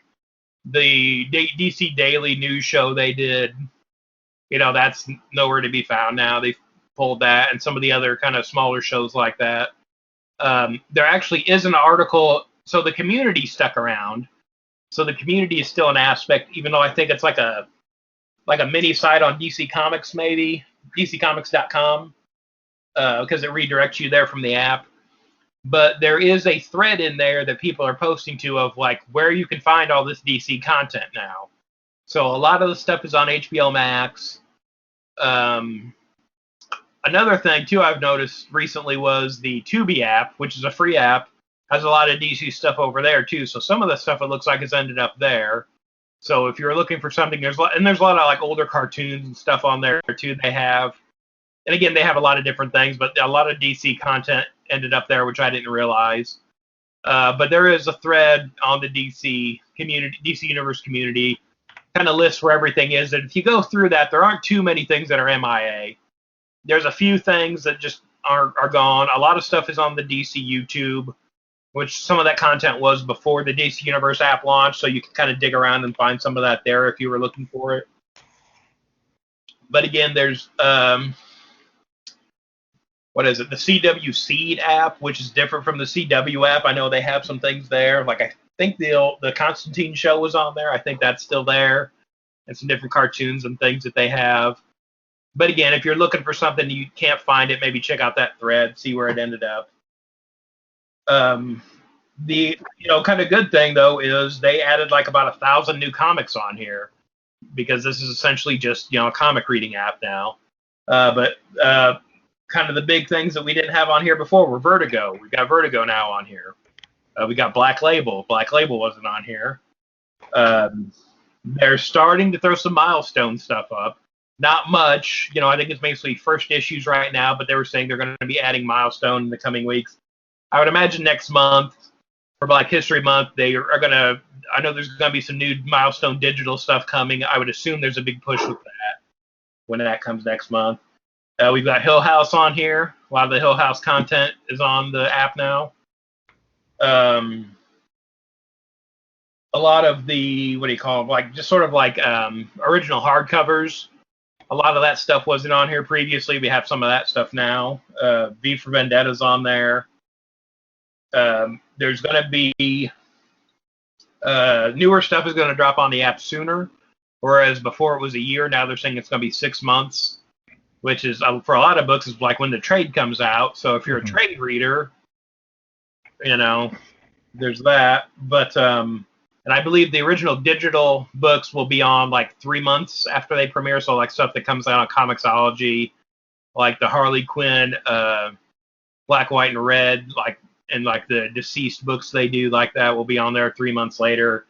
[SPEAKER 1] the DC Daily News show they did, that's nowhere to be found now. They've pulled that, and some of the other kind of smaller shows like that. There actually is an article. So the community stuck around. So the community is still an aspect, even though I think it's like a mini site on DC Comics, maybe DCComics.com, because it redirects you there from the app. But there is a thread in there that people are posting to of like where you can find all this DC content now. So a lot of the stuff is on HBO Max. Another thing too I've noticed recently was the Tubi app, which is a free app. Has a lot of DC stuff over there too. So some of the stuff it looks like has ended up there. So if you're looking for something, there's a lot of like older cartoons and stuff on there too. They have, and again, they have a lot of different things, but a lot of DC content ended up there, which I didn't realize. But there is a thread on the DC Universe community, kind of lists where everything is. And if you go through that, there aren't too many things that are MIA. There's a few things that just are gone. A lot of stuff is on the DC YouTube, which some of that content was before the DC Universe app launched, so you can kind of dig around and find some of that there if you were looking for it. But again, there's the CW Seed app, which is different from the CW app. I know they have some things there. Like I think the Constantine show was on there. I think that's still there, and some different cartoons and things that they have. But again, if you're looking for something you can't find it, maybe check out that thread, see where it ended up. The kind of good thing though is they added like about 1,000 new comics on here, because this is essentially just a comic reading app now. But kind of the big things that we didn't have on here before were Vertigo. We got Vertigo now on here. We got Black Label. Black Label wasn't on here. They're starting to throw some Milestone stuff up. Not much. I think it's basically first issues right now, but they were saying they're going to be adding Milestone in the coming weeks. I would imagine next month, for Black History Month, they are going to, I know there's going to be some new Milestone digital stuff coming. I would assume there's a big push with that when that comes next month. We've got Hill House on here. A lot of the Hill House content is on the app now. A lot of the, just sort of like original hardcovers. A lot of that stuff wasn't on here previously. We have some of that stuff now. V for Vendetta's on there. There's going to be newer stuff is going to drop on the app sooner, whereas before it was a year. Now they're saying it's going to be 6 months, which is for a lot of books is like when the trade comes out. So if you're a trade reader, there's that. But and I believe the original digital books will be on like 3 months after they premiere. So like stuff that comes out on Comixology, like the Harley Quinn, Black, White, and Red, and the deceased books they do like that will be on there 3 months later.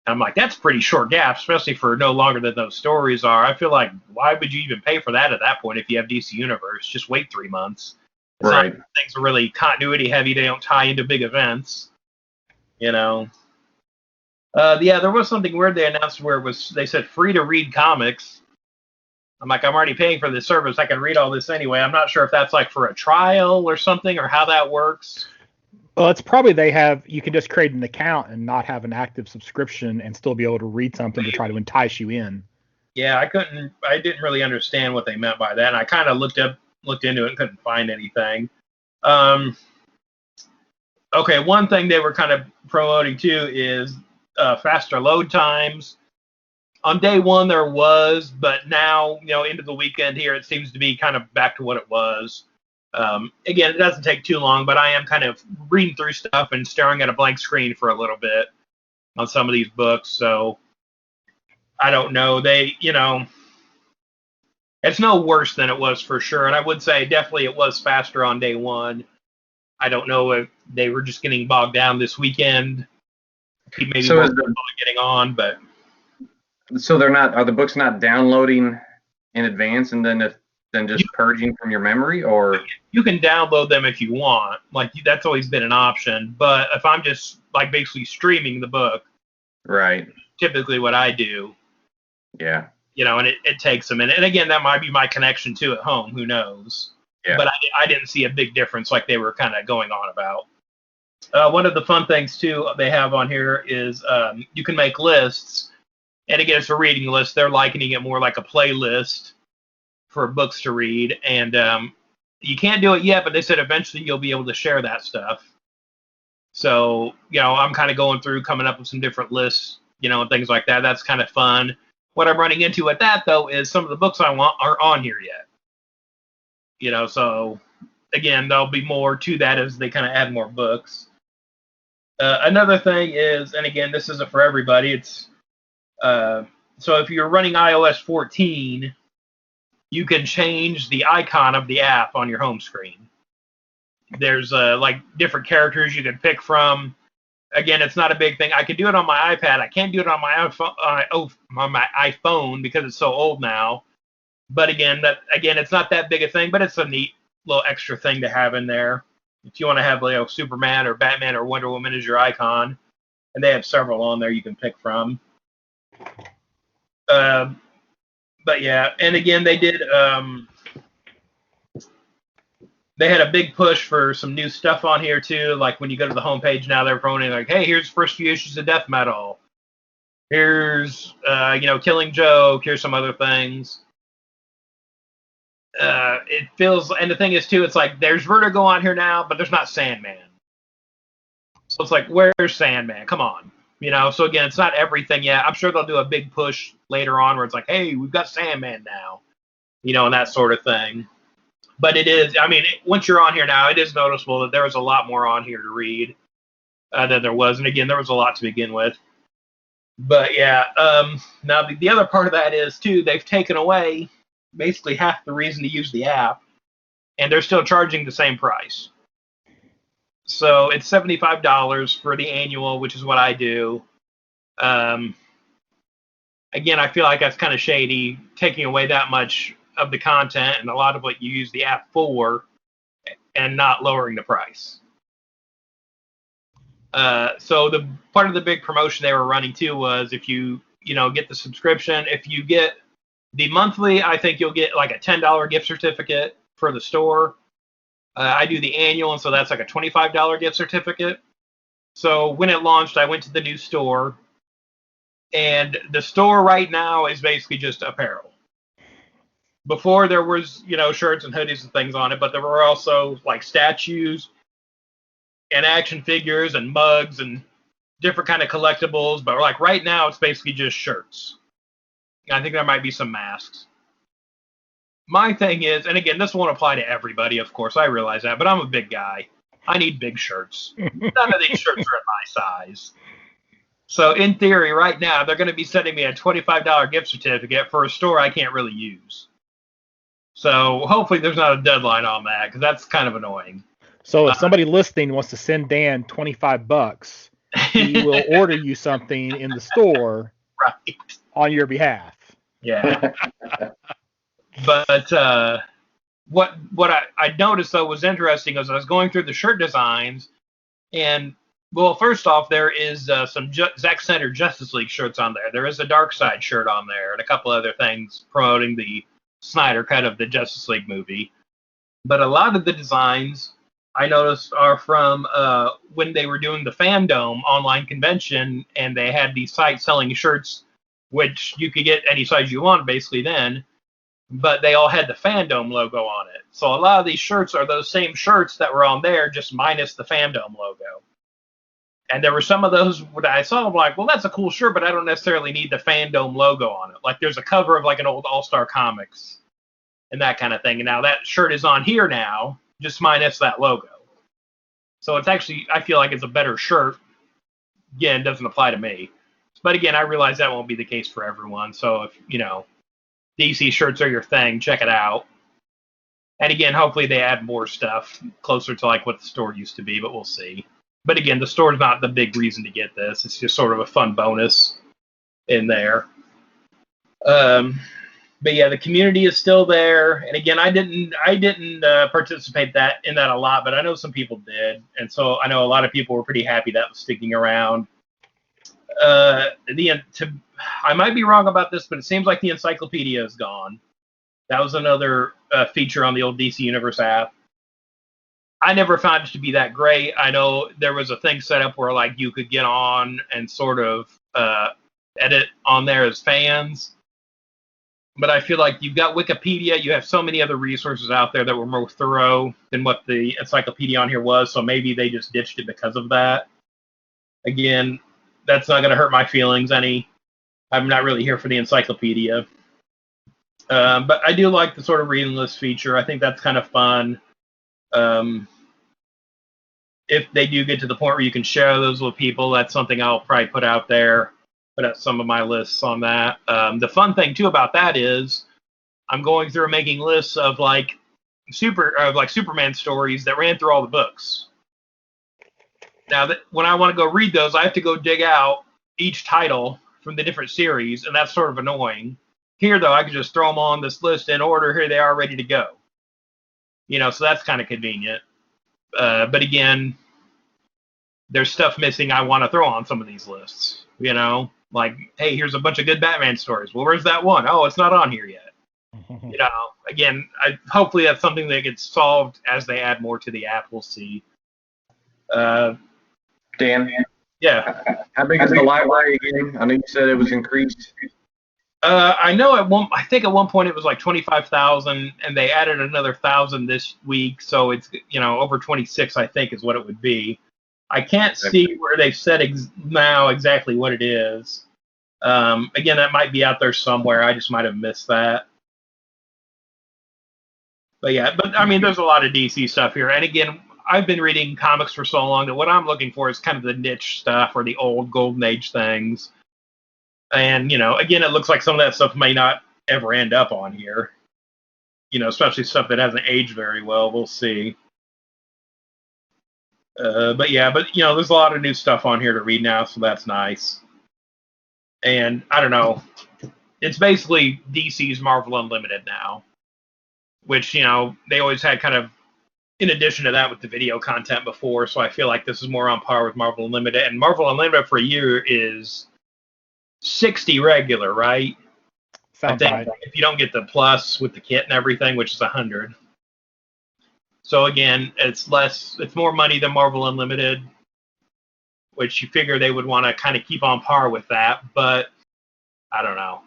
[SPEAKER 1] And I'm like, that's pretty short gap, especially for no longer than those stories are. I feel like, why would you even pay for that at that point if you have DC Universe? Just wait 3 months. It's
[SPEAKER 3] right.
[SPEAKER 1] Not, things are really continuity heavy. They don't tie into big events. Yeah, there was something weird they announced where they said free to read comics. I'm like, I'm already paying for this service. I can read all this anyway. I'm not sure if that's like for a trial or something or how that works.
[SPEAKER 2] Well, it's probably you can just create an account and not have an active subscription and still be able to read something to try to entice you in.
[SPEAKER 1] Yeah, I didn't really understand what they meant by that. And I kind of looked into it and couldn't find anything. Okay, one thing they were kind of promoting too is faster load times. On day one there was, but now, into the weekend here, it seems to be kind of back to what it was. Again, it doesn't take too long, but I am kind of reading through stuff and staring at a blank screen for a little bit on some of these books. So I don't know. It's no worse than it was for sure. And I would say definitely it was faster on day one. I don't know if they were just getting bogged down this weekend. Maybe
[SPEAKER 3] so
[SPEAKER 1] more people getting on, but
[SPEAKER 3] so are the books not downloading in advance and then just purging from your memory, or
[SPEAKER 1] you can download them if you want. Like, that's always been an option. But if I'm just like basically streaming the book,
[SPEAKER 3] right?
[SPEAKER 1] Typically what I do.
[SPEAKER 3] Yeah.
[SPEAKER 1] And it takes a minute. And again, that might be my connection too at home. Who knows? Yeah. But I didn't see a big difference like they were kind of going on about. One of the fun things too they have on here is you can make lists. And again, it's a reading list. They're likening it more like a playlist for books to read. And you can't do it yet, but they said eventually you'll be able to share that stuff. So, I'm kind of going through, coming up with some different lists, and things like that. That's kind of fun. What I'm running into at that, though, is some of the books I want aren't on here yet. So, again, there'll be more to that as they kind of add more books. Another thing is, and again, this isn't for everybody, it's so if you're running iOS 14, you can change the icon of the app on your home screen. There's like different characters you can pick from. Again, it's not a big thing. I can do it on my iPad. I can't do it on my iPhone because it's so old now. But again, it's not that big a thing, but it's a neat little extra thing to have in there. If you want to have Superman or Batman or Wonder Woman as your icon, and they have several on there you can pick from. But yeah, and again, they did. They had a big push for some new stuff on here too. Like when you go to the homepage now, they're promoting like, "Hey, here's the first few issues of Death Metal. Here's Killing Joke. Here's some other things." It feels, and the thing is too, it's like there's Vertigo on here now, but there's not Sandman. So it's like, where's Sandman? Come on, So again, it's not everything yet. I'm sure they'll do a big push later on where it's like, hey, we've got Sandman now, and that sort of thing. But it is, once you're on here now, it is noticeable that there was a lot more on here to read than there was. And again, there was a lot to begin with. But yeah, now the other part of that is too, they've taken away basically half the reason to use the app, and they're still charging the same price. So it's $75 for the annual, which is what I do. Again, I feel like that's kind of shady, taking away that much of the content and a lot of what you use the app for, and not lowering the price. So the part of the big promotion they were running too was if you get the subscription, if you get the monthly, I think you'll get like a $10 gift certificate for the store. I do the annual, and so that's like a $25 gift certificate. So when it launched, I went to the new store, and the store right now is basically just apparel. Before there was, shirts and hoodies and things on it, but there were also like statues and action figures and mugs and different kind of collectibles. But like right now, it's basically just shirts. I think there might be some masks. My thing is, and again, this won't apply to everybody, of course, I realize that, but I'm a big guy. I need big shirts. None of these shirts are in my size. So in theory, right now, they're going to be sending me a $25 gift certificate for a store I can't really use. So hopefully there's not a deadline on that, because that's kind of annoying.
[SPEAKER 2] So if somebody listening wants to send Dan $25, he will order you something in the store on your behalf.
[SPEAKER 1] Yeah. But what I noticed, though, was interesting as I was going through the shirt designs, and, well, first off, there is some Zack Snyder Justice League shirts on there. There is a Darkseid shirt on there and a couple other things promoting the Snyder cut of the Justice League movie. But a lot of the designs I noticed are from when they were doing the Fandom online convention, and they had these sites selling shirts, which you could get any size you want basically then, but they all had the Fandom logo on it. So a lot of these shirts are those same shirts that were on there, just minus the Fandom logo. And there were some of those that I saw, I'm like, well, that's a cool shirt, but I don't necessarily need the Fandom logo on it. Like there's a cover of like an old All-Star Comics and that kind of thing. And now that shirt is on here now, just minus that logo. So it's actually, I feel like it's a better shirt. Again, it doesn't apply to me. But again, I realize that won't be the case for everyone. So if, DC shirts are your thing, check it out. And again, hopefully they add more stuff closer to like what the store used to be, but we'll see. But again, the store's not the big reason to get this. It's just sort of a fun bonus in there. But yeah, the community is still there. And again, I didn't participate in that a lot, but I know some people did. And so I know a lot of people were pretty happy that was sticking around. I might be wrong about this, but it seems like the encyclopedia is gone. That was another feature on the old DC Universe app. I never found it to be that great. I know there was a thing set up where like you could get on and sort of edit on there as fans. But I feel like you've got Wikipedia. You have so many other resources out there that were more thorough than what the encyclopedia on here was. So maybe they just ditched it because of that. Again, that's not going to hurt my feelings any. I'm not really here for the encyclopedia. But I do like the sort of reading list feature. I think that's kind of fun. If they do get to the point where you can share those with people, that's something I'll probably put out there. Put out some of my lists on that. The fun thing too about that is I'm going through making lists of like Superman stories that ran through all the books. Now when I want to go read those, I have to go dig out each title from the different series, and that's sort of annoying. Here though, I can just throw them on this list in order. Here they are, ready to go. So that's kind of convenient. But again, there's stuff missing I want to throw on some of these lists. Like, hey, here's a bunch of good Batman stories. Well, where's that one? Oh, it's not on here yet. Again, hopefully that's something that gets solved as they add more to the app. We'll see.
[SPEAKER 3] Dan?
[SPEAKER 1] Yeah.
[SPEAKER 3] How big is the library again? I know you said it was increased.
[SPEAKER 1] I know I think at one point it was like 25,000, and they added another 1,000 this week, so it's over 26, I think, is what it would be. I can't see where they've said now exactly what it is. Again, that might be out there somewhere. I just might have missed that. But yeah, I mean, there's a lot of DC stuff here. And again, I've been reading comics for so long that what I'm looking for is kind of the niche stuff or the old Golden Age things. And, again, it looks like some of that stuff may not ever end up on here. Especially stuff that hasn't aged very well. We'll see. But there's a lot of new stuff on here to read now, so that's nice. And I don't know, it's basically DC's Marvel Unlimited now, which they always had kind of in addition to that with the video content before. So I feel like this is more on par with Marvel Unlimited. And Marvel Unlimited for a year is 60 regular, right?
[SPEAKER 2] Sounds right.
[SPEAKER 1] If you don't get the plus with the kit and everything, which is 100. So again, it's more money than Marvel Unlimited, which you figure they would want to kind of keep on par with that, but I don't know.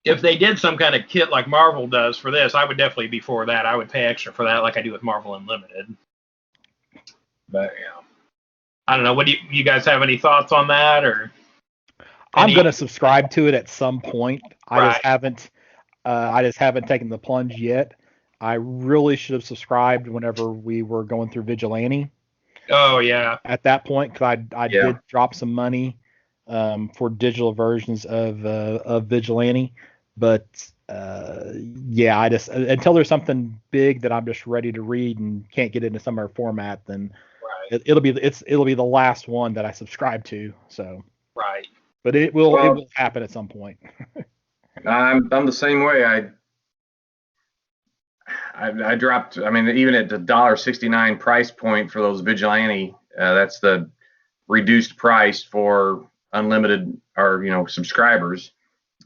[SPEAKER 1] If they did some kind of kit like Marvel does for this, I would definitely be for that. I would pay extra for that like I do with Marvel Unlimited. But I don't know. What do you guys have any thoughts on that, or?
[SPEAKER 2] I'm going to subscribe to it at some point.
[SPEAKER 1] Right.
[SPEAKER 2] I just haven't taken the plunge yet. I really should have subscribed whenever we were going through Vigilante.
[SPEAKER 1] Oh yeah.
[SPEAKER 2] At that point, because I did drop some money for digital versions of Vigilante, but I just until there's something big that I'm just ready to read and can't get into some other format, then it'll be the last one that I subscribe to. So
[SPEAKER 1] right.
[SPEAKER 2] But it will happen at some point.
[SPEAKER 3] I'm the same way. I dropped. I mean, even at the $1.69 price point for those Vigilante, that's the reduced price for unlimited or subscribers.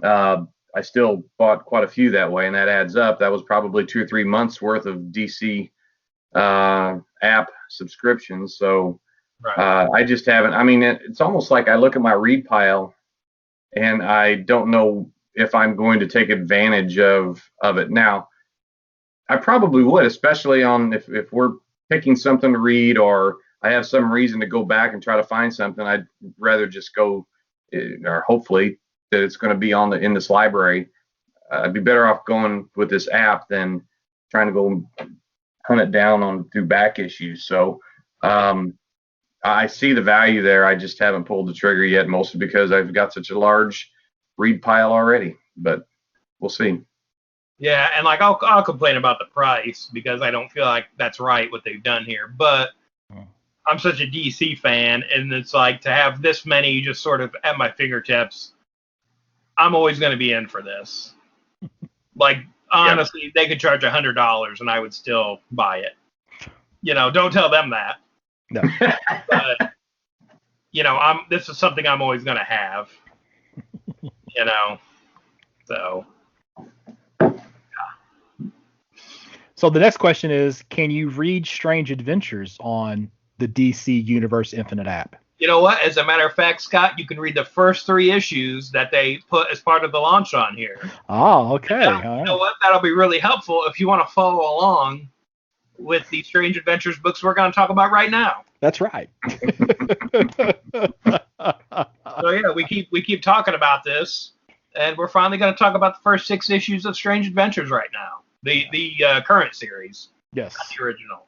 [SPEAKER 3] I still bought quite a few that way, and that adds up. That was probably 2 or 3 months worth of DC app subscriptions. So
[SPEAKER 1] Right.
[SPEAKER 3] I just haven't. I mean, it's almost like I look at my read pile and I don't know if I'm going to take advantage of it. Now, I probably would, especially on if we're picking something to read or I have some reason to go back and try to find something. I'd rather just go, or hopefully that it's going to be in this library. I'd be better off going with this app than trying to go hunt it down through back issues. So I see the value there. I just haven't pulled the trigger yet, mostly because I've got such a large read pile already. But we'll see.
[SPEAKER 1] Yeah, and like I'll complain about the price because I don't feel like that's right what they've done here. But I'm such a DC fan, and it's like to have this many just sort of at my fingertips. I'm always going to be in for this. Like honestly, they could charge $100 and I would still buy it. Don't tell them that.
[SPEAKER 2] No.
[SPEAKER 1] But this is something I'm always going to have. So.
[SPEAKER 2] So the next question is, can you read Strange Adventures on the DC Universe Infinite app?
[SPEAKER 1] You know what? As a matter of fact, Scott, you can read the first 3 issues that they put as part of the launch on here.
[SPEAKER 2] Oh, okay.
[SPEAKER 1] You know what? That'll be really helpful if you want to follow along with the Strange Adventures books we're going to talk about right now.
[SPEAKER 2] That's right.
[SPEAKER 1] So yeah, we keep talking about this, and we're finally going to talk about the first 6 issues of Strange Adventures right now. The current series.
[SPEAKER 2] Yes.
[SPEAKER 1] Not the original.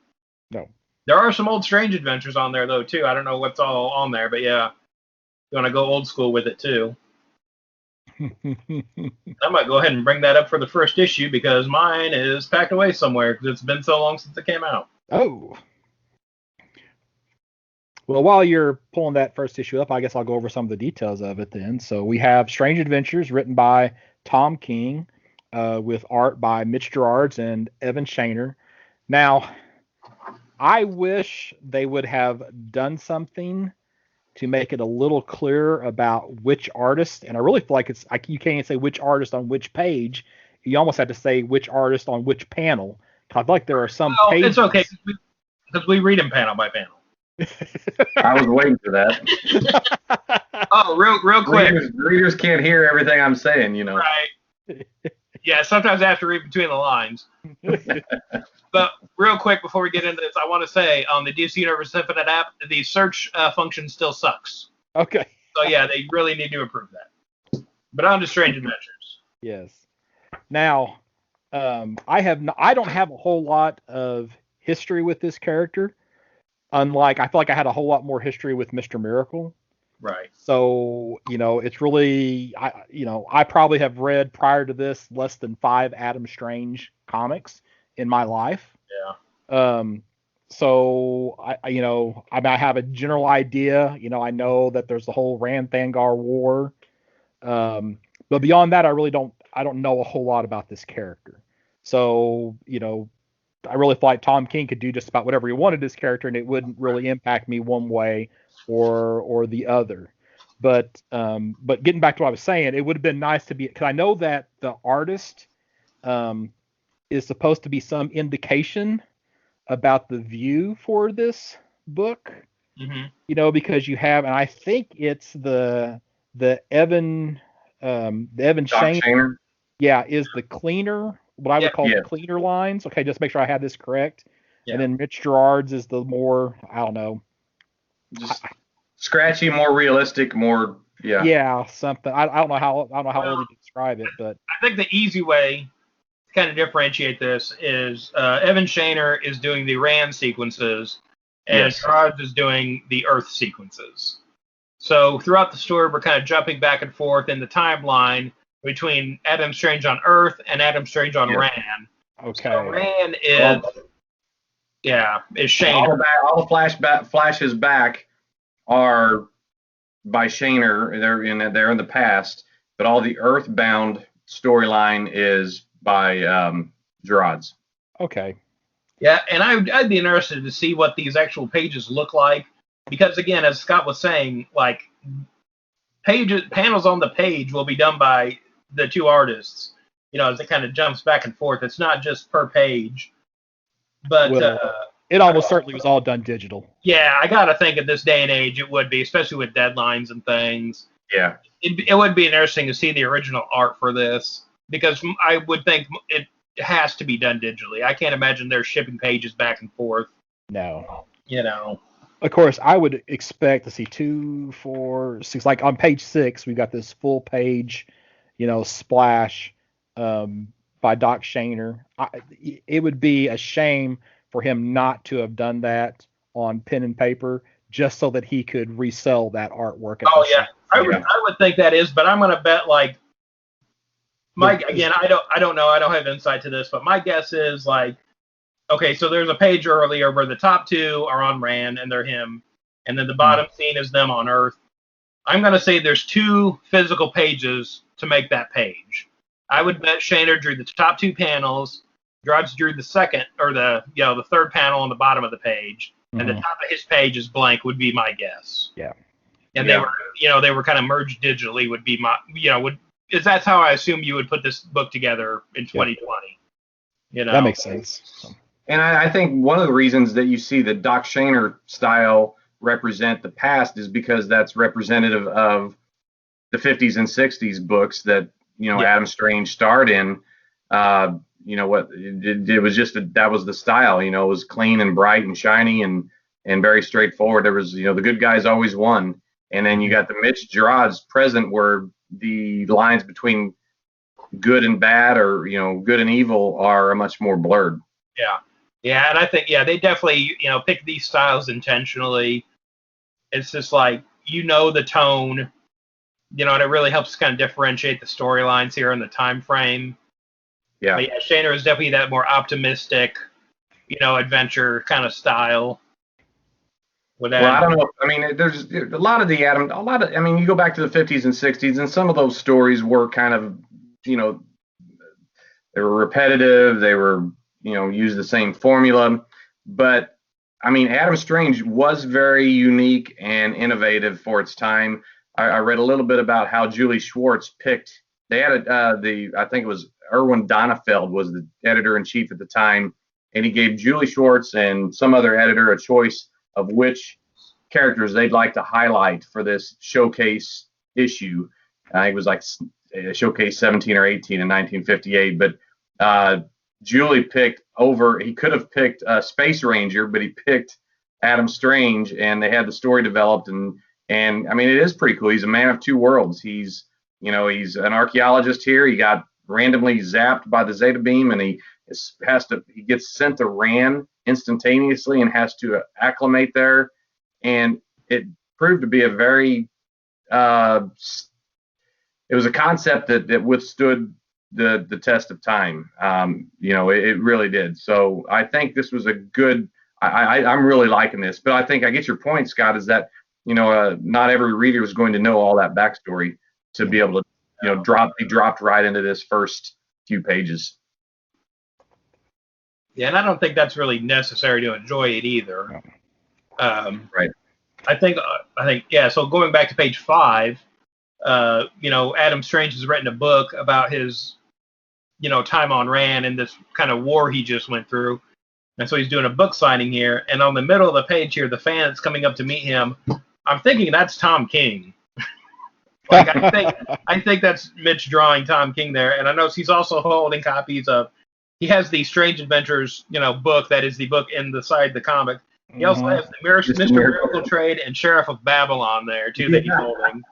[SPEAKER 2] No.
[SPEAKER 1] There are some old Strange Adventures on there, though, too. I don't know what's all on there, but yeah. You want to go old school with it, too. I might go ahead and bring that up for the first issue because mine is packed away somewhere because it's been so long since it came out.
[SPEAKER 2] Oh. Well, while you're pulling that first issue up, I guess I'll go over some of the details of it then. So we have Strange Adventures written by Tom King. With art by Mitch Gerards and Evan Shaner. Now, I wish they would have done something to make it a little clearer about which artist, and I really feel like you can't even say which artist on which page. You almost have to say which artist on which panel. I feel like there are some pages.
[SPEAKER 1] It's okay because we read them panel by panel.
[SPEAKER 3] I was waiting for that.
[SPEAKER 1] Oh, real quick.
[SPEAKER 3] Readers can't hear everything I'm saying,
[SPEAKER 1] Right. Yeah, sometimes I have to read between the lines. But real quick before we get into this, I want to say on the DC Universe Infinite app, the search function still sucks.
[SPEAKER 2] Okay.
[SPEAKER 1] So yeah, they really need to improve that. But on to Strange Adventures.
[SPEAKER 2] Yes. Now, I don't have a whole lot of history with this character. Unlike, I feel like I had a whole lot more history with Mr. Miracle.
[SPEAKER 1] Right.
[SPEAKER 2] So, it's really, I probably have read prior to this less than 5 Adam Strange comics in my life.
[SPEAKER 1] Yeah.
[SPEAKER 2] So I have a general idea. I know that there's the whole Rand Thangar war. But beyond that, I don't know a whole lot about this character. So, I really thought Tom King could do just about whatever he wanted this character, and it wouldn't really impact me one way or the other. But getting back to what I was saying, it would have been nice to be, because I know that the artist is supposed to be some indication about the view for this book.
[SPEAKER 1] Mm-hmm.
[SPEAKER 2] Because you have, and I think it's the Evan Shaner. Yeah, is the cleaner, what I would call the cleaner lines. Okay, just make sure I have this correct. Yeah. And then Mitch Gerards is the more, I don't know,
[SPEAKER 3] just scratchy, more realistic, more
[SPEAKER 2] something. I don't know how really to describe it, but
[SPEAKER 1] I think the easy way to kind of differentiate this is Evan Shaner is doing the Rand sequences and Gerards is doing the Earth sequences. So throughout the story, we're kind of jumping back and forth in the timeline between Adam Strange on Earth and Adam Strange on Rand.
[SPEAKER 2] Okay.
[SPEAKER 1] So Rand is Shaner.
[SPEAKER 3] All the flashes back are by Shaner. They're in the past, but all the Earthbound storyline is by Gerards.
[SPEAKER 2] Okay.
[SPEAKER 1] Yeah, and I'd be interested to see what these actual pages look like, because again, as Scott was saying, like panels on the page will be done by the 2 artists. As it kind of jumps back and forth. It's not just per page, but
[SPEAKER 2] It almost certainly was all done digital.
[SPEAKER 1] Yeah, I gotta think at this day and age it would be, especially with deadlines and things.
[SPEAKER 3] Yeah.
[SPEAKER 1] It would be interesting to see the original art for this, because I would think it has to be done digitally. I can't imagine they're shipping pages back and forth.
[SPEAKER 2] No.
[SPEAKER 1] Of
[SPEAKER 2] course, I would expect to see 2, 4, 6. Like on page 6, we've got this full page, splash by Doc Shaner. It would be a shame for him not to have done that on pen and paper, just so that he could resell that artwork.
[SPEAKER 1] Oh yeah, I would think that is, but I'm gonna bet like Mike again. I don't know. I don't have insight to this, but my guess is like, okay, so there's a page earlier where the top 2 are on Rand and they're him, and then the bottom scene is them on Earth. I'm gonna say there's 2 physical pages to make that page. I would bet Shaner drew the top 2 panels. Gerards drew the second, or the third panel on the bottom of the page, and the top of his page is blank. Would be my guess.
[SPEAKER 2] Yeah.
[SPEAKER 1] And they were kind of merged digitally. Would be my that's how I assume you would put this book together in 2020.
[SPEAKER 2] That makes sense.
[SPEAKER 3] And I think one of the reasons that you see the Doc Shaner style represent the past is because that's representative of the 50s and 60s books that Adam Strange starred in. It was just that was the style. It was clean and bright and shiny and very straightforward. There was the good guys always won, and then you got the Mitch Gerards present where the lines between good and bad, or good and evil, are much more blurred.
[SPEAKER 1] Yeah, and I think they definitely pick these styles intentionally. It's just like the tone, and it really helps kind of differentiate the storylines here in the time frame.
[SPEAKER 3] Yeah.
[SPEAKER 1] But Shaner is definitely that more optimistic, adventure kind of style.
[SPEAKER 3] Well, I don't know. I mean, there's a lot of I mean, you go back to the 50s and 60s, and some of those stories were kind of, they were repetitive. They were, used the same formula. But, I mean, Adam Strange was very unique and innovative for its time. I read a little bit about how Julie Schwartz picked. They had I think it was Erwin Donefeld was the editor-in-chief at the time, and he gave Julie Schwartz and some other editor a choice of which characters they'd like to highlight for this showcase issue. It was like showcase 17 or 18 in 1958, but Julie picked he could have picked Space Ranger, but he picked Adam Strange, and they had the story developed, and I mean, it is pretty cool. He's a man of 2 worlds. He's an archaeologist here. He got randomly zapped by the Zeta beam, and he gets sent to Rand instantaneously and has to acclimate there. And it proved to be a very it was a concept that withstood the test of time. It really did. So I think this was a good. I'm really liking this, but I think I get your point, Scott, is that not every reader is going to know all that backstory to be able to be dropped right into this first few pages.
[SPEAKER 1] Yeah, and I don't think that's really necessary to enjoy it either.
[SPEAKER 3] Right.
[SPEAKER 1] I think yeah. So going back to page 5, Adam Strange has written a book about his time on Rand and this kind of war he just went through, and so he's doing a book signing here. And on the middle of the page here, the fan that's coming up to meet him, I'm thinking that's Tom King. Like I think that's Mitch drawing Tom King there, and I know he's also holding copies of. He has the Strange Adventures, book that is the book in the side of the comic. He also has the Mr. Miracle Trade and Sheriff of Babylon there too that he's holding.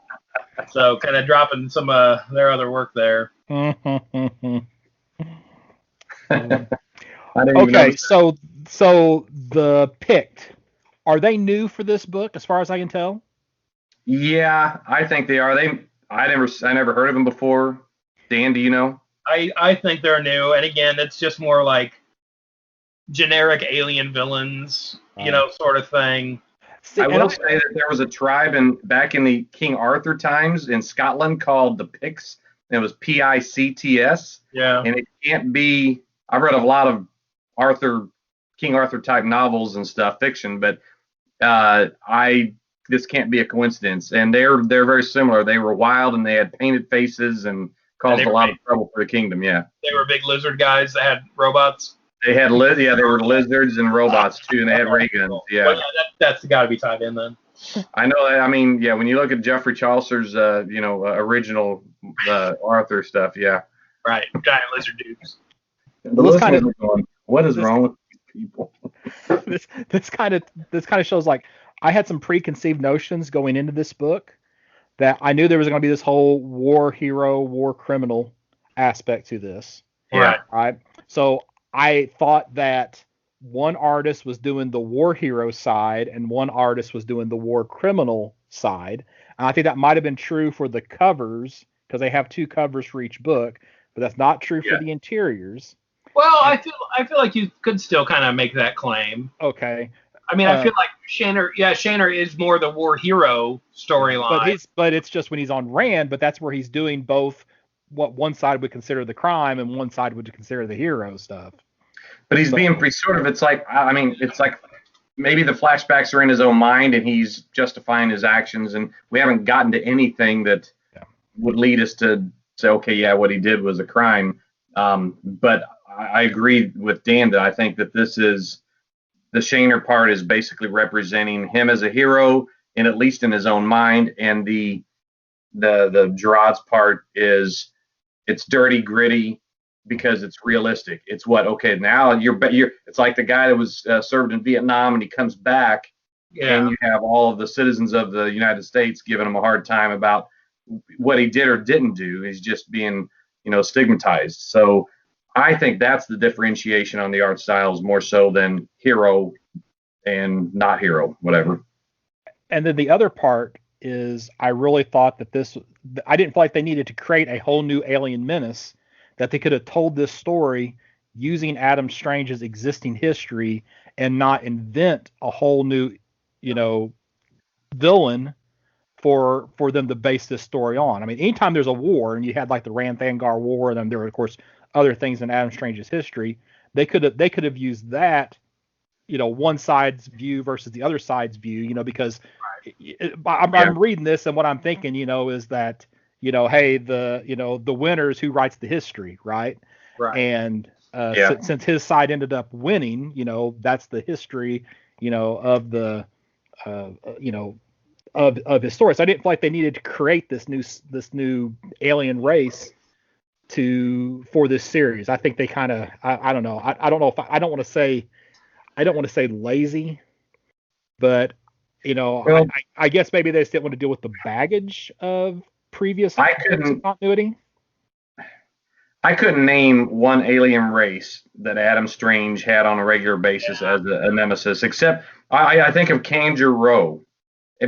[SPEAKER 1] So kind of dropping some their other work there.
[SPEAKER 2] Okay, so the Pict, are they new for this book as far as I can tell?
[SPEAKER 3] Yeah, I think they are. I never heard of them before. Dan, do you know?
[SPEAKER 1] I think they're new, and again, it's just more like generic alien villains, sort of thing.
[SPEAKER 3] I will say that there was a tribe back in the King Arthur times in Scotland called the Picts. And it was Picts.
[SPEAKER 1] Yeah.
[SPEAKER 3] And it can't be. I've read a lot of King Arthur type novels and stuff, fiction, but this can't be a coincidence. And they're very similar. They were wild and they had painted faces and caused a lot of trouble for the kingdom. Yeah.
[SPEAKER 1] They were big lizard guys that had robots.
[SPEAKER 3] They had they were lizards and robots too, and they had ray guns. Yeah,
[SPEAKER 1] well, that's got to be tied in then.
[SPEAKER 3] I know. I mean, yeah, when you look at Geoffrey Chaucer's, original Arthur stuff, yeah.
[SPEAKER 1] Right, giant lizard dudes.
[SPEAKER 3] The listeners are going, what is wrong with people?
[SPEAKER 2] this kind of shows like I had some preconceived notions going into this book that I knew there was going to be this whole war hero, war criminal aspect to this.
[SPEAKER 3] Yeah.
[SPEAKER 2] Right. So I thought that one artist was doing the war hero side and one artist was doing the war criminal side. And I think that might have been true for the covers because they have 2 covers for each book, but that's not true for the interiors.
[SPEAKER 1] Well, I feel like you could still kind of make that claim.
[SPEAKER 2] Okay.
[SPEAKER 1] I mean, I feel like Shanner is more the war hero storyline.
[SPEAKER 2] But it's just when he's on Rand, but that's where he's doing both what one side would consider the crime and one side would consider the hero stuff.
[SPEAKER 3] But he's being it's like, I mean, it's like maybe the flashbacks are in his own mind and he's justifying his actions, and we haven't gotten to anything that would lead us to say, okay, yeah, what he did was a crime. But I agree with Dan that I think that this is the Shaner part is basically representing him as a hero, and at least in his own mind, and the Gerards part is it's dirty, gritty because it's realistic. It's now you're it's like the guy that was served in Vietnam and he comes back, and you have all of the citizens of the United States giving him a hard time about what he did or didn't do. He's just being stigmatized. So I think that's the differentiation on the art styles more so than hero and not hero, whatever.
[SPEAKER 2] And then the other part is I really thought that I didn't feel like they needed to create a whole new alien menace, that they could have told this story using Adam Strange's existing history and not invent a whole new, villain for them to base this story on. I mean, anytime there's a war and you had like the Rand-Thangar War, and then there were, of course, other things in Adam Strange's history, they could have used that, one side's view versus the other side's view, because I'm reading this and what I'm thinking, is that, hey, the winner's who writes the history, right?
[SPEAKER 1] Right.
[SPEAKER 2] And since his side ended up winning, that's the history, of the, of his story. So I didn't feel like they needed to create this new alien race for this series. I think they kind of I don't know. I don't know if I don't want to say lazy, but I guess maybe they just didn't want to deal with the baggage of previous continuity.
[SPEAKER 3] I couldn't name one alien race that Adam Strange had on a regular basis as a nemesis, except I think of Kangaroo.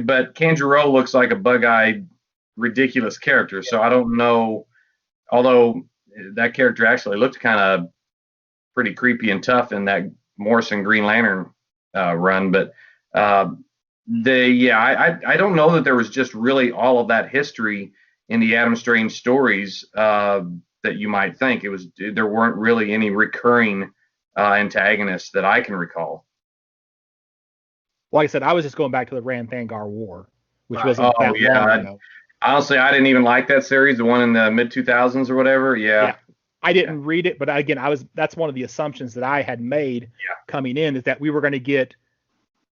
[SPEAKER 3] But Kangaroo looks like a bug-eyed, ridiculous character, so I don't know. Although that character actually looked kind of pretty creepy and tough in that Morrison Green Lantern run, but I don't know that there was just really all of that history in the Adam Strange stories that you might think. There weren't really any recurring antagonists that I can recall.
[SPEAKER 2] Like I said, I was just going back to the Rand-Thangar War, which wasn't that long ago.
[SPEAKER 3] Honestly, I didn't even like that series, the one in the mid 2000s or whatever. Yeah.
[SPEAKER 2] I didn't read it, but again, that's one of the assumptions that I had made coming in, is that we were going to get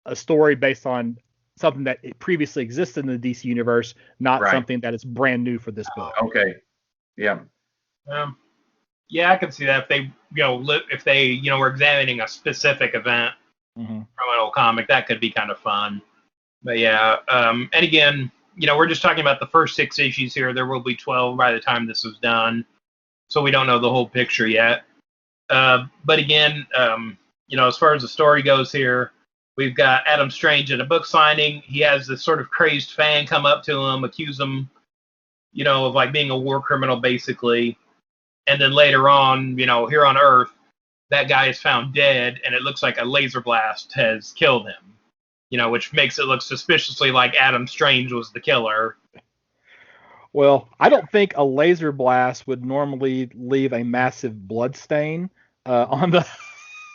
[SPEAKER 2] a story based on something that previously existed in the DC universe, not something that is brand new for this book.
[SPEAKER 3] Okay. Yeah.
[SPEAKER 1] I can see that if they were examining a specific event from an old comic, that could be kind of fun. But and again, we're just talking about the first 6 issues here. There will be 12 by the time this is done, so we don't know the whole picture yet. But again, as far as the story goes here, we've got Adam Strange at a book signing. He has this sort of crazed fan come up to him, accuse him, of like being a war criminal, basically. And then later on, here on Earth, that guy is found dead, and it looks like a laser blast has killed him, which makes it look suspiciously like Adam Strange was the killer.
[SPEAKER 2] Well, I don't think a laser blast would normally leave a massive blood stain on the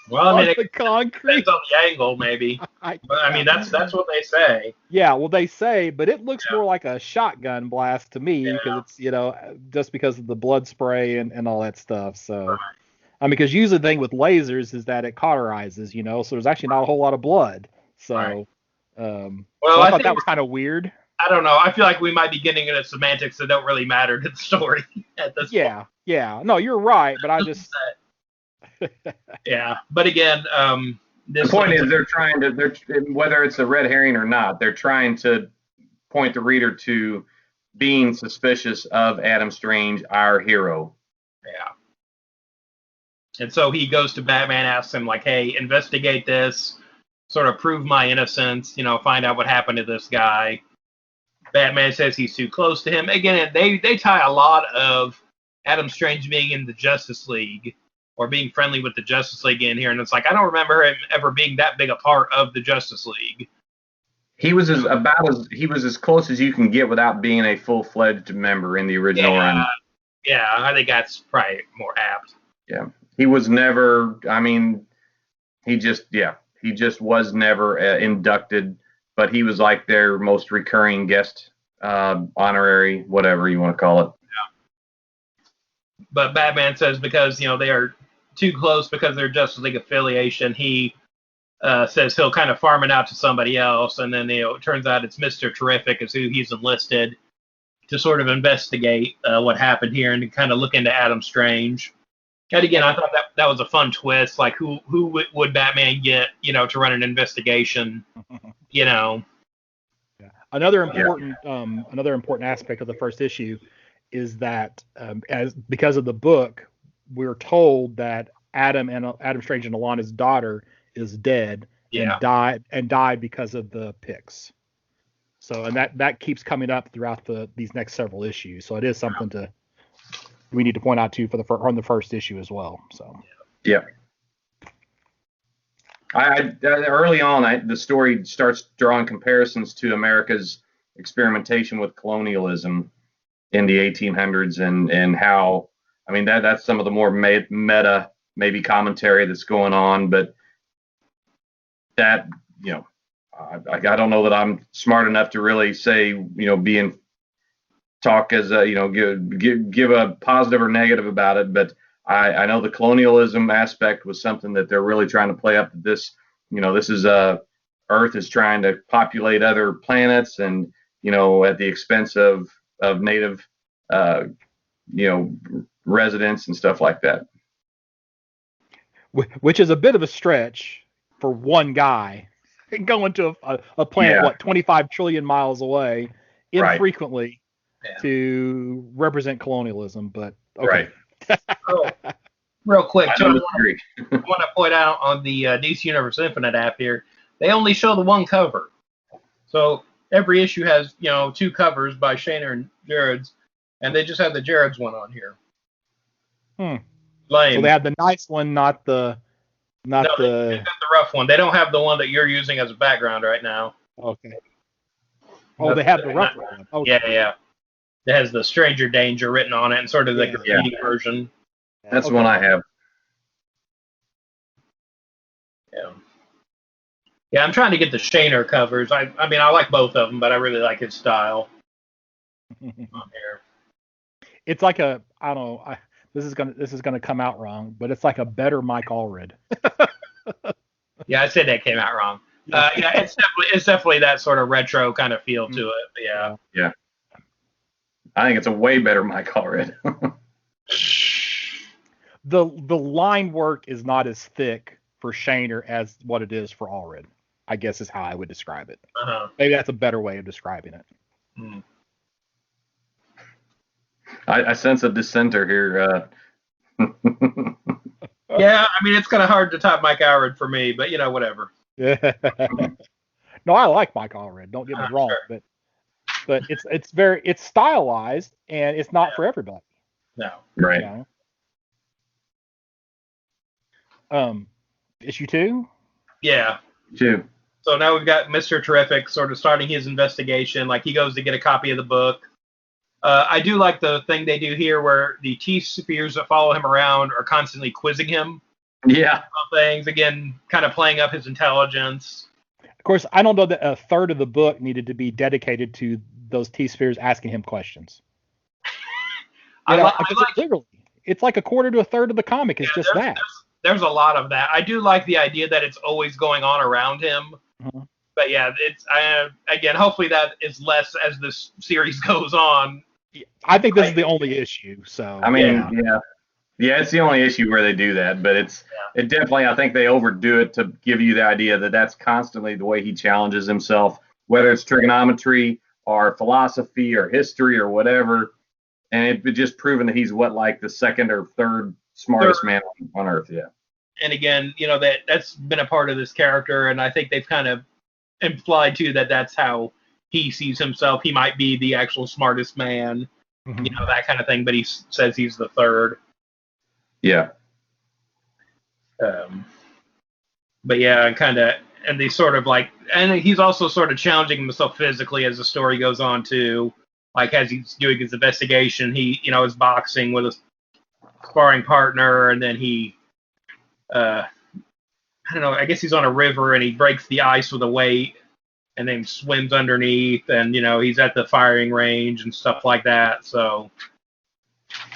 [SPEAKER 2] the concrete.
[SPEAKER 1] Depends on the angle, maybe. That's what they say.
[SPEAKER 2] Yeah, well, they say, but it looks more like a shotgun blast to me because it's, just because of the blood spray and all that stuff. So, I mean, because usually the thing with lasers is that it cauterizes, so there's actually not a whole lot of blood. So,
[SPEAKER 1] Right.
[SPEAKER 2] So I thought that was kind of weird.
[SPEAKER 1] I don't know. I feel like we might be getting into semantics that don't really matter to the story at this point.
[SPEAKER 2] Yeah. No, you're right, but I just.
[SPEAKER 1] Yeah, but again,
[SPEAKER 3] the point is they're trying to, whether it's a red herring or not, they're trying to point the reader to being suspicious of Adam Strange, our hero.
[SPEAKER 1] Yeah. And so he goes to Batman, asks him, like, hey, investigate this, sort of prove my innocence, find out what happened to this guy. Batman says he's too close to him. Again, they tie a lot of Adam Strange being in the Justice League or being friendly with the Justice League in here, and it's like, I don't remember him ever being that big a part of the Justice League.
[SPEAKER 3] He was as close as you can get without being a full-fledged member in the original run.
[SPEAKER 1] Yeah, I think that's probably more apt.
[SPEAKER 3] Yeah. He was never, he just was never inducted, but he was like their most recurring guest, honorary, whatever you want to call it.
[SPEAKER 1] Yeah. But Batman says because, they are too close because of their Justice League affiliation, he says he'll kind of farm it out to somebody else, and then, it turns out it's Mr. Terrific is who he's enlisted to sort of investigate what happened here and to kind of look into Adam Strange. And again, I thought that was a fun twist. Like, who would Batman get, to run an investigation?
[SPEAKER 2] Yeah. Another important aspect of the first issue is that because of the book, we're told that Adam Strange and Alana's daughter is dead and died because of the Picts. So, and that keeps coming up throughout these next several issues. So it is something we need to point out too on the first issue as well. So
[SPEAKER 3] yeah, I early on the story starts drawing comparisons to America's experimentation with colonialism in the 1800s and how that's some of the more meta maybe commentary that's going on, but that I don't know that I'm smart enough to really say talk as give a positive or negative about it, but I know the colonialism aspect was something that they're really trying to play up. This this is Earth is trying to populate other planets and at the expense of native residents and stuff like that.
[SPEAKER 2] Which is a bit of a stretch for one guy going to a planet 25 trillion miles away infrequently.
[SPEAKER 1] Yeah.
[SPEAKER 2] To represent colonialism, but okay.
[SPEAKER 1] Right. Real quick, I want to point out on the DC Universe Infinite app here, they only show the one cover. So every issue has, two covers by Shaner and Gerards, and they just have the Gerards one on here. Lame.
[SPEAKER 2] So they have the nice one, not the
[SPEAKER 1] they got the rough one. They don't have the one that you're using as a background right now.
[SPEAKER 2] Okay. Oh, they have the rough one. Okay.
[SPEAKER 1] Yeah. It has the Stranger Danger written on it and sort of the graffiti version.
[SPEAKER 3] That's the one I have.
[SPEAKER 1] Yeah, I'm trying to get the Shaner covers. I like both of them, but I really like his style on here.
[SPEAKER 2] It's like I don't know. This is gonna come out wrong, but it's like a better Mike Allred.
[SPEAKER 1] Yeah, I said that came out wrong. It's definitely that sort of retro kind of feel to it.
[SPEAKER 3] Yeah. I think it's a way better Mike Allred.
[SPEAKER 2] The line work is not as thick for Shaner as what it is for Allred, I guess is how I would describe it. Maybe that's a better way of describing it.
[SPEAKER 3] I sense a dissenter here.
[SPEAKER 1] Yeah, it's kind of hard to top Mike Allred for me, but whatever.
[SPEAKER 2] No, I like Mike Allred. Don't get me wrong, sure. But it's stylized and it's not for everybody.
[SPEAKER 1] No.
[SPEAKER 3] Right.
[SPEAKER 2] Issue 2?
[SPEAKER 1] Yeah.
[SPEAKER 3] 2.
[SPEAKER 1] So now we've got Mr. Terrific sort of starting his investigation. Like, he goes to get a copy of the book. I do like the thing they do here where the T-spheres that follow him around are constantly quizzing him.
[SPEAKER 3] Yeah.
[SPEAKER 1] On things, again, kind of playing up his intelligence.
[SPEAKER 2] Of course, I don't know that a third of the book needed to be dedicated to those T-spheres asking him questions.
[SPEAKER 1] I like
[SPEAKER 2] it's like a quarter to a third of the comic is just that.
[SPEAKER 1] There's a lot of that. I do like the idea that it's always going on around him.
[SPEAKER 2] Mm-hmm.
[SPEAKER 1] But yeah, it's again, hopefully that is less as this series goes on.
[SPEAKER 2] I think this is the only issue. So
[SPEAKER 3] I mean, yeah, it's the only issue where they do that. But it definitely, I think they overdo it to give you the idea that that's constantly the way he challenges himself, whether it's trigonometry or philosophy or history or whatever. And it's just proven that he's like the second or third smartest man on Earth. Yeah.
[SPEAKER 1] And again, that's been a part of this character, and I think they've kind of implied too that that's how he sees himself. He might be the actual smartest man, that kind of thing, but he says he's the third.
[SPEAKER 3] Yeah.
[SPEAKER 1] But yeah, and they sort of and he's also sort of challenging himself physically as the story goes on too. Like as he's doing his investigation, he, is boxing with a sparring partner, and then he, I don't know, I guess he's on a river and he breaks the ice with a weight and then swims underneath, and, he's at the firing range and stuff like that. So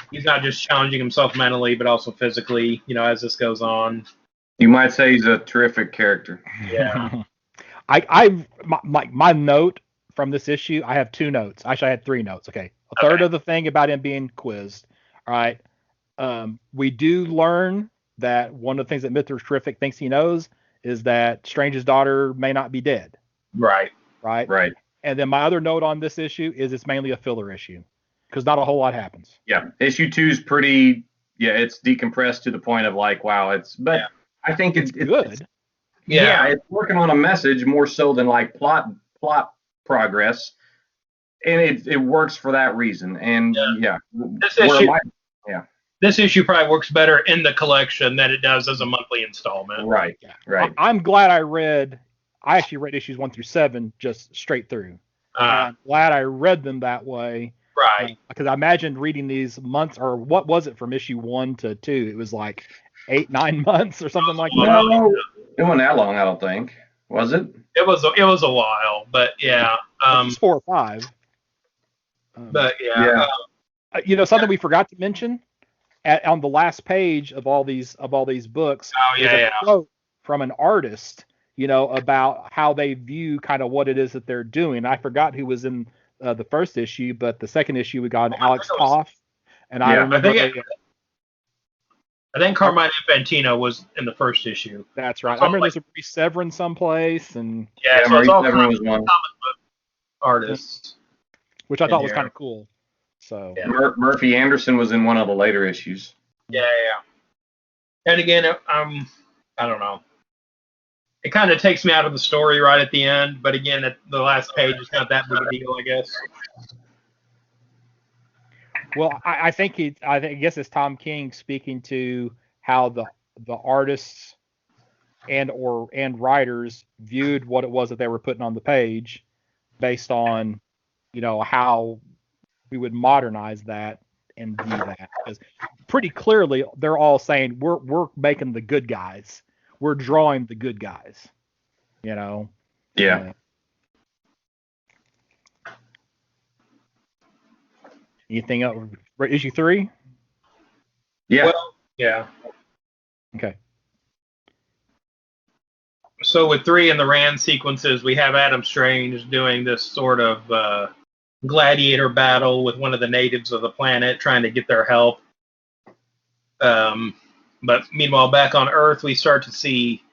[SPEAKER 1] he's not just challenging himself mentally, but also physically, as this goes on.
[SPEAKER 3] You might say he's a terrific character.
[SPEAKER 1] Yeah.
[SPEAKER 2] My note from this issue, I have 2 notes. Actually, I had 3 notes. Okay. A third of the thing about him being quizzed. All right. We do learn that one of the things that Mr. Terrific thinks he knows is that Strange's daughter may not be dead.
[SPEAKER 1] Right.
[SPEAKER 2] And then my other note on this issue is it's mainly a filler issue because not a whole lot happens.
[SPEAKER 3] Yeah. Issue 2 is pretty, it's decompressed to the point of wow, I think it's
[SPEAKER 2] good.
[SPEAKER 3] It's working on a message more so than plot progress, and it works for that reason. And
[SPEAKER 1] this issue probably works better in the collection than it does as a monthly installment.
[SPEAKER 3] Right.
[SPEAKER 2] I'm glad I actually read issues 1 through 7 just straight through. I'm glad I read them that way.
[SPEAKER 1] Right.
[SPEAKER 2] Because I imagined reading these months, or what was it from issue 1 to 2? It was 8-9 months or something like that.
[SPEAKER 3] No, it wasn't that long, I don't think. Was it?
[SPEAKER 1] It was a while, but yeah.
[SPEAKER 2] It's 4 or 5.
[SPEAKER 1] But yeah.
[SPEAKER 2] Something we forgot to mention on the last page of all these books.
[SPEAKER 1] Is a
[SPEAKER 2] quote from an artist, about how they view kind of what it is that they're doing. I forgot who was in the first issue, but the second issue we got Alex Toff, and I remember.
[SPEAKER 1] I think Carmine Infantino was in the first issue.
[SPEAKER 2] That's right. I remember there's a Maurice Severin someplace, and
[SPEAKER 1] so
[SPEAKER 3] Maurice
[SPEAKER 1] it's all
[SPEAKER 3] Severin was one.
[SPEAKER 1] Artists,
[SPEAKER 2] which I thought was kind of cool. So
[SPEAKER 3] Murphy Anderson was in one of the later issues.
[SPEAKER 1] Yeah. And again, I don't know. It kind of takes me out of the story right at the end, but again, at the last page is not that big a deal, I guess.
[SPEAKER 2] Well, I guess it's Tom King speaking to how the artists and writers viewed what it was that they were putting on the page, based on how we would modernize that and view that. Because pretty clearly they're all saying we're making the good guys, we're drawing the good guys.
[SPEAKER 3] Yeah.
[SPEAKER 2] Anything else? Issue 3?
[SPEAKER 3] Yeah.
[SPEAKER 1] Well, yeah.
[SPEAKER 2] Okay.
[SPEAKER 1] So with 3 in the Rand sequences, we have Adam Strange doing this sort of gladiator battle with one of the natives of the planet, trying to get their help. But meanwhile, back on Earth, we start to see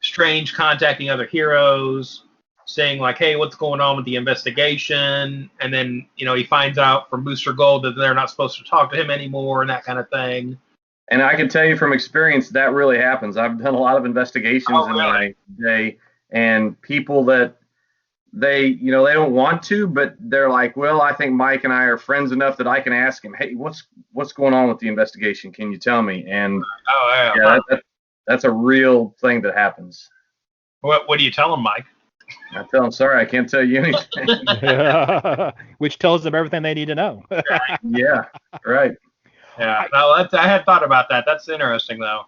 [SPEAKER 1] Strange contacting other heroes, saying hey, what's going on with the investigation? And then, he finds out from Booster Gold that they're not supposed to talk to him anymore and that kind of thing.
[SPEAKER 3] And I can tell you from experience that really happens. I've done a lot of investigations in my day, and people that they don't want to, but they're well, I think Mike and I are friends enough that I can ask him, hey, what's going on with the investigation? Can you tell me? And that's a real thing that happens.
[SPEAKER 1] What do you tell him, Mike?
[SPEAKER 3] I tell them, sorry, I can't tell you anything.
[SPEAKER 2] Which tells them everything they need to know.
[SPEAKER 3] Yeah, right.
[SPEAKER 1] Yeah, I had thought about that. That's interesting, though.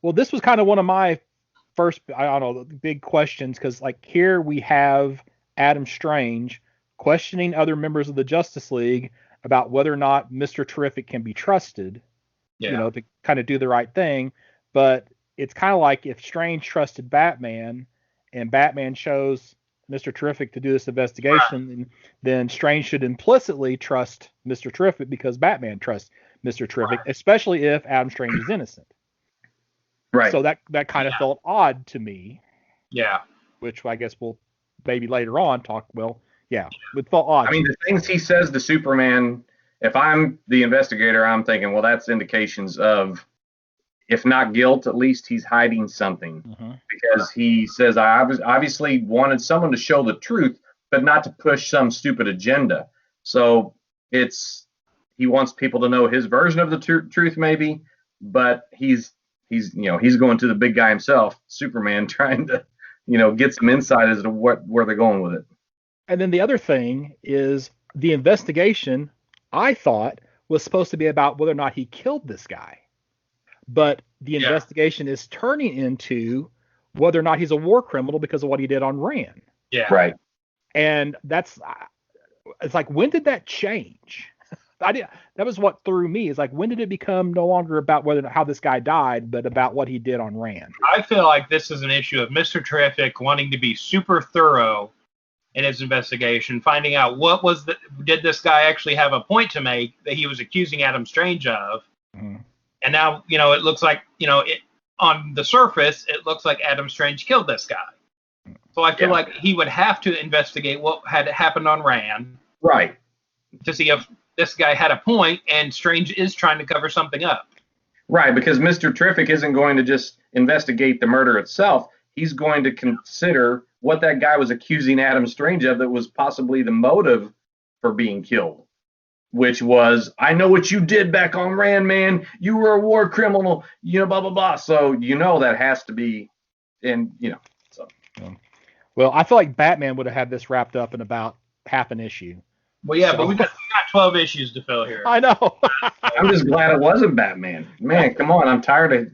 [SPEAKER 2] Well, this was kind of one of my first, big questions, because here we have Adam Strange questioning other members of the Justice League about whether or not Mr. Terrific can be trusted,
[SPEAKER 1] Yeah.
[SPEAKER 2] to kind of do the right thing. But it's kind of like if Strange trusted Batman and Batman chose Mr. Terrific to do this investigation, then Strange should implicitly trust Mr. Terrific because Batman trusts Mr. Terrific, especially if Adam Strange is innocent.
[SPEAKER 3] Right.
[SPEAKER 2] So that kind of felt odd to me.
[SPEAKER 1] Yeah.
[SPEAKER 2] Which I guess we'll maybe later on talk. Well, yeah, it felt odd.
[SPEAKER 3] I mean, the things he says to Superman, if I'm the investigator, I'm thinking, well, that's indications of, if not guilt, at least he's hiding something. Because he says, I obviously wanted someone to show the truth, but not to push some stupid agenda. So he wants people to know his version of the truth, maybe, but he's going to the big guy himself, Superman, trying to, get some insight as to where they're going with it.
[SPEAKER 2] And then the other thing is the investigation, I thought, was supposed to be about whether or not he killed this guy. But the investigation is turning into whether or not he's a war criminal because of what he did on Rand.
[SPEAKER 1] Yeah.
[SPEAKER 3] Right.
[SPEAKER 2] And it's like, when did that change? That was what threw me. Is like, when did it become no longer about how this guy died, but about what he did on Rand?
[SPEAKER 1] I feel like this is an issue of Mr. Terrific wanting to be super thorough in his investigation, finding out did this guy actually have a point to make that he was accusing Adam Strange of. And now, it looks like, on the surface, it looks like Adam Strange killed this guy. So I feel like he would have to investigate what had happened on Rand.
[SPEAKER 3] Right.
[SPEAKER 1] To see if this guy had a point and Strange is trying to cover something up.
[SPEAKER 3] Right, because Mr. Terrific isn't going to just investigate the murder itself. He's going to consider what that guy was accusing Adam Strange of that was possibly the motive for being killed, which was, I know what you did back on Rand, man. You were a war criminal, blah, blah, blah. So, that has to be, so.
[SPEAKER 2] Well, I feel like Batman would have had this wrapped up in about half an issue.
[SPEAKER 1] Well, yeah, but we got 12 issues to fill here.
[SPEAKER 2] I know.
[SPEAKER 3] I'm just glad it wasn't Batman. Man, come on. I'm tired of,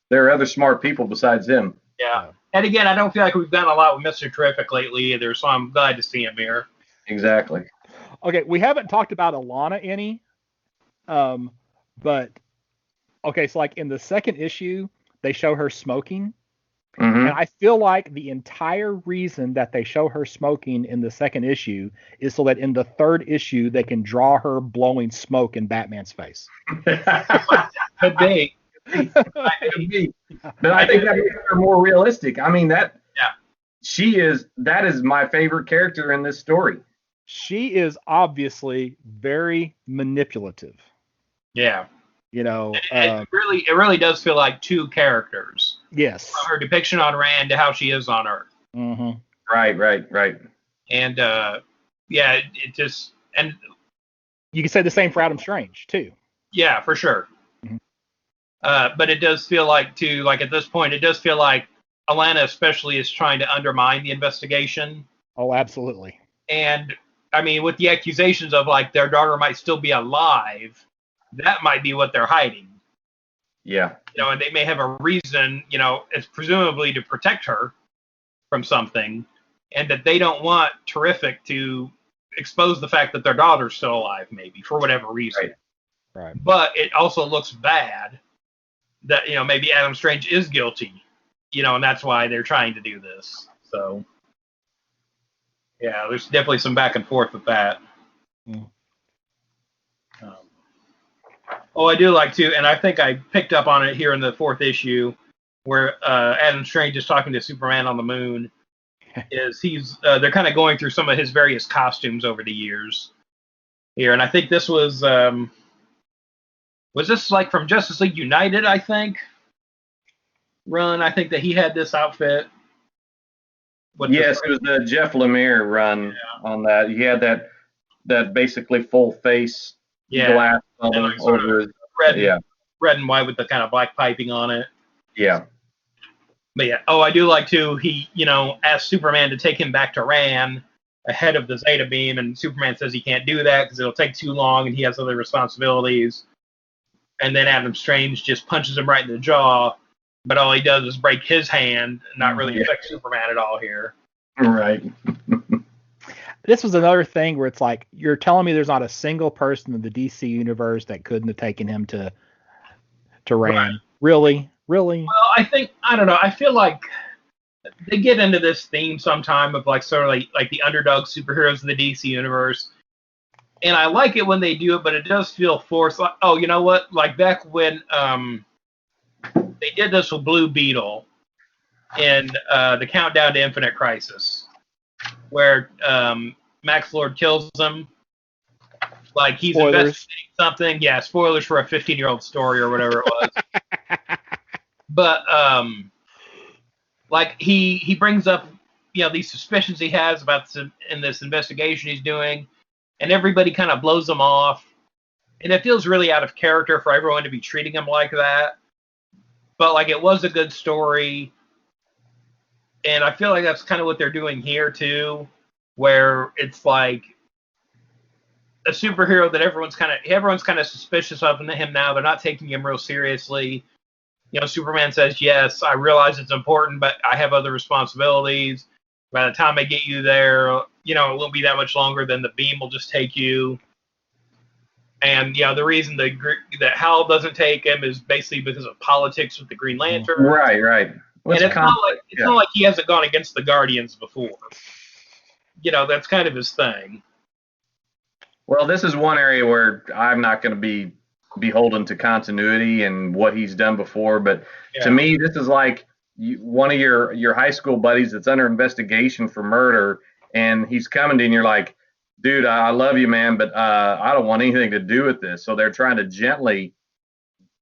[SPEAKER 3] there are other smart people besides him.
[SPEAKER 1] Yeah. And again, I don't feel like we've done a lot with Mr. Terrific lately either, so I'm glad to see him here.
[SPEAKER 3] Exactly.
[SPEAKER 2] Okay, we haven't talked about Alana any, but okay, so like in the second issue, they show her smoking, and I feel like the entire reason that they show her smoking in the second issue is so that in the third issue they can draw her blowing smoke in Batman's face.
[SPEAKER 1] Could be.
[SPEAKER 3] But I think that makes her more realistic. That is my favorite character in this story.
[SPEAKER 2] She is obviously very manipulative.
[SPEAKER 1] Yeah.
[SPEAKER 2] It
[SPEAKER 1] really does feel like two characters.
[SPEAKER 2] Yes.
[SPEAKER 1] From her depiction on Rand to how she is on Earth.
[SPEAKER 3] Right.
[SPEAKER 1] And it just, and
[SPEAKER 2] you can say the same for Adam Strange too.
[SPEAKER 1] Yeah, for sure. But it does feel like too, like at this point, it does feel like Alana especially is trying to undermine the investigation.
[SPEAKER 2] Oh, absolutely.
[SPEAKER 1] And with the accusations of like their daughter might still be alive, that might be what they're hiding.
[SPEAKER 3] Yeah.
[SPEAKER 1] And they may have a reason, it's presumably to protect her from something, and that they don't want Terrific to expose the fact that their daughter's still alive, maybe for whatever reason.
[SPEAKER 2] Right.
[SPEAKER 1] But it also looks bad that, maybe Adam Strange is guilty, and that's why they're trying to do this. So, yeah, there's definitely some back and forth with that. I do like to, and I think I picked up on it here in the fourth issue, where Adam Strange is talking to Superman on the moon. They're kind of going through some of his various costumes over the years here, and I think this was this like from Justice League United, I think, run. I think that he had this outfit.
[SPEAKER 3] Yes, it was the Jeff Lemire run on that. He had that basically full face glass over his
[SPEAKER 1] red and white with the kind of black piping on it.
[SPEAKER 3] Yeah.
[SPEAKER 1] But yeah, I do like too. He, asked Superman to take him back to Rand ahead of the Zeta Beam, and Superman says he can't do that because it'll take too long and he has other responsibilities. And then Adam Strange just punches him right in the jaw, but all he does is break his hand, and not really affect Superman at all here.
[SPEAKER 3] Right.
[SPEAKER 2] This was another thing where it's like, you're telling me there's not a single person in the DC universe that couldn't have taken him to to Rand.
[SPEAKER 1] Right.
[SPEAKER 2] Really?
[SPEAKER 1] Well, I don't know. I feel like they get into this theme sometime of like sort of like the underdog superheroes of the DC universe. And I like it when they do it, but it does feel forced. Like, oh, you know what? Like back when they did this with Blue Beetle in the Countdown to Infinite Crisis, where Max Lord kills him. Like he's investigating something. Yeah, spoilers for a 15-year-old story or whatever it was. But like he brings up these suspicions he has about this investigation he's doing, and everybody kind of blows him off, and it feels really out of character for everyone to be treating him like that. But like it was a good story, and I feel like that's kind of what they're doing here too, where it's like a superhero that everyone's kind of suspicious of him now. They're not taking him real seriously. Superman says, yes, I realize it's important, but I have other responsibilities. By the time I get you there, it won't be that much longer, then the beam will just take you. And, the reason that Hal doesn't take him is basically because of politics with the Green Lantern.
[SPEAKER 3] Right.
[SPEAKER 1] And it's not like he hasn't gone against the Guardians before. That's kind of his thing.
[SPEAKER 3] Well, this is one area where I'm not going to be beholden to continuity and what he's done before, but to me, this is like one of your high school buddies that's under investigation for murder, and he's coming to you, and you're like, dude, I love you, man, but I don't want anything to do with this. So they're trying to gently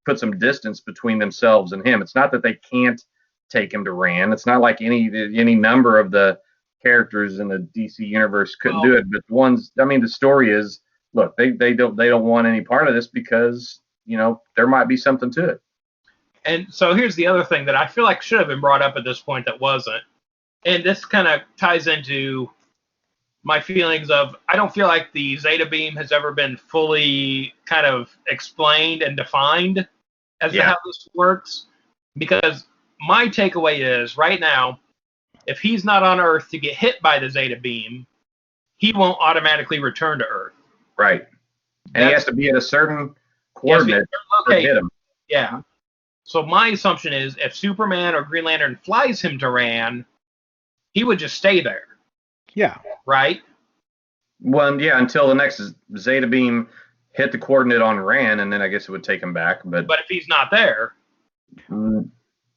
[SPEAKER 3] put some distance between themselves and him. It's not that they can't take him to Rand. It's not like any number of the characters in the DC universe couldn't do it, but the story is, look, they don't want any part of this because there might be something to it.
[SPEAKER 1] And so here's the other thing that I feel like should have been brought up at this point that wasn't, and this kind of ties into my feelings of I don't feel like the Zeta Beam has ever been fully kind of explained and defined as to how this works, because my takeaway is right now, if he's not on Earth to get hit by the Zeta Beam, he won't automatically return to Earth.
[SPEAKER 3] Right. And he has to be at a certain coordinate to hit him.
[SPEAKER 1] Yeah. So my assumption is if Superman or Green Lantern flies him to Rand, he would just stay there.
[SPEAKER 2] Yeah.
[SPEAKER 1] Right?
[SPEAKER 3] Well, yeah, until the next Zeta Beam hit the coordinate on Rand, and then I guess it would take him back. But
[SPEAKER 1] if he's not there...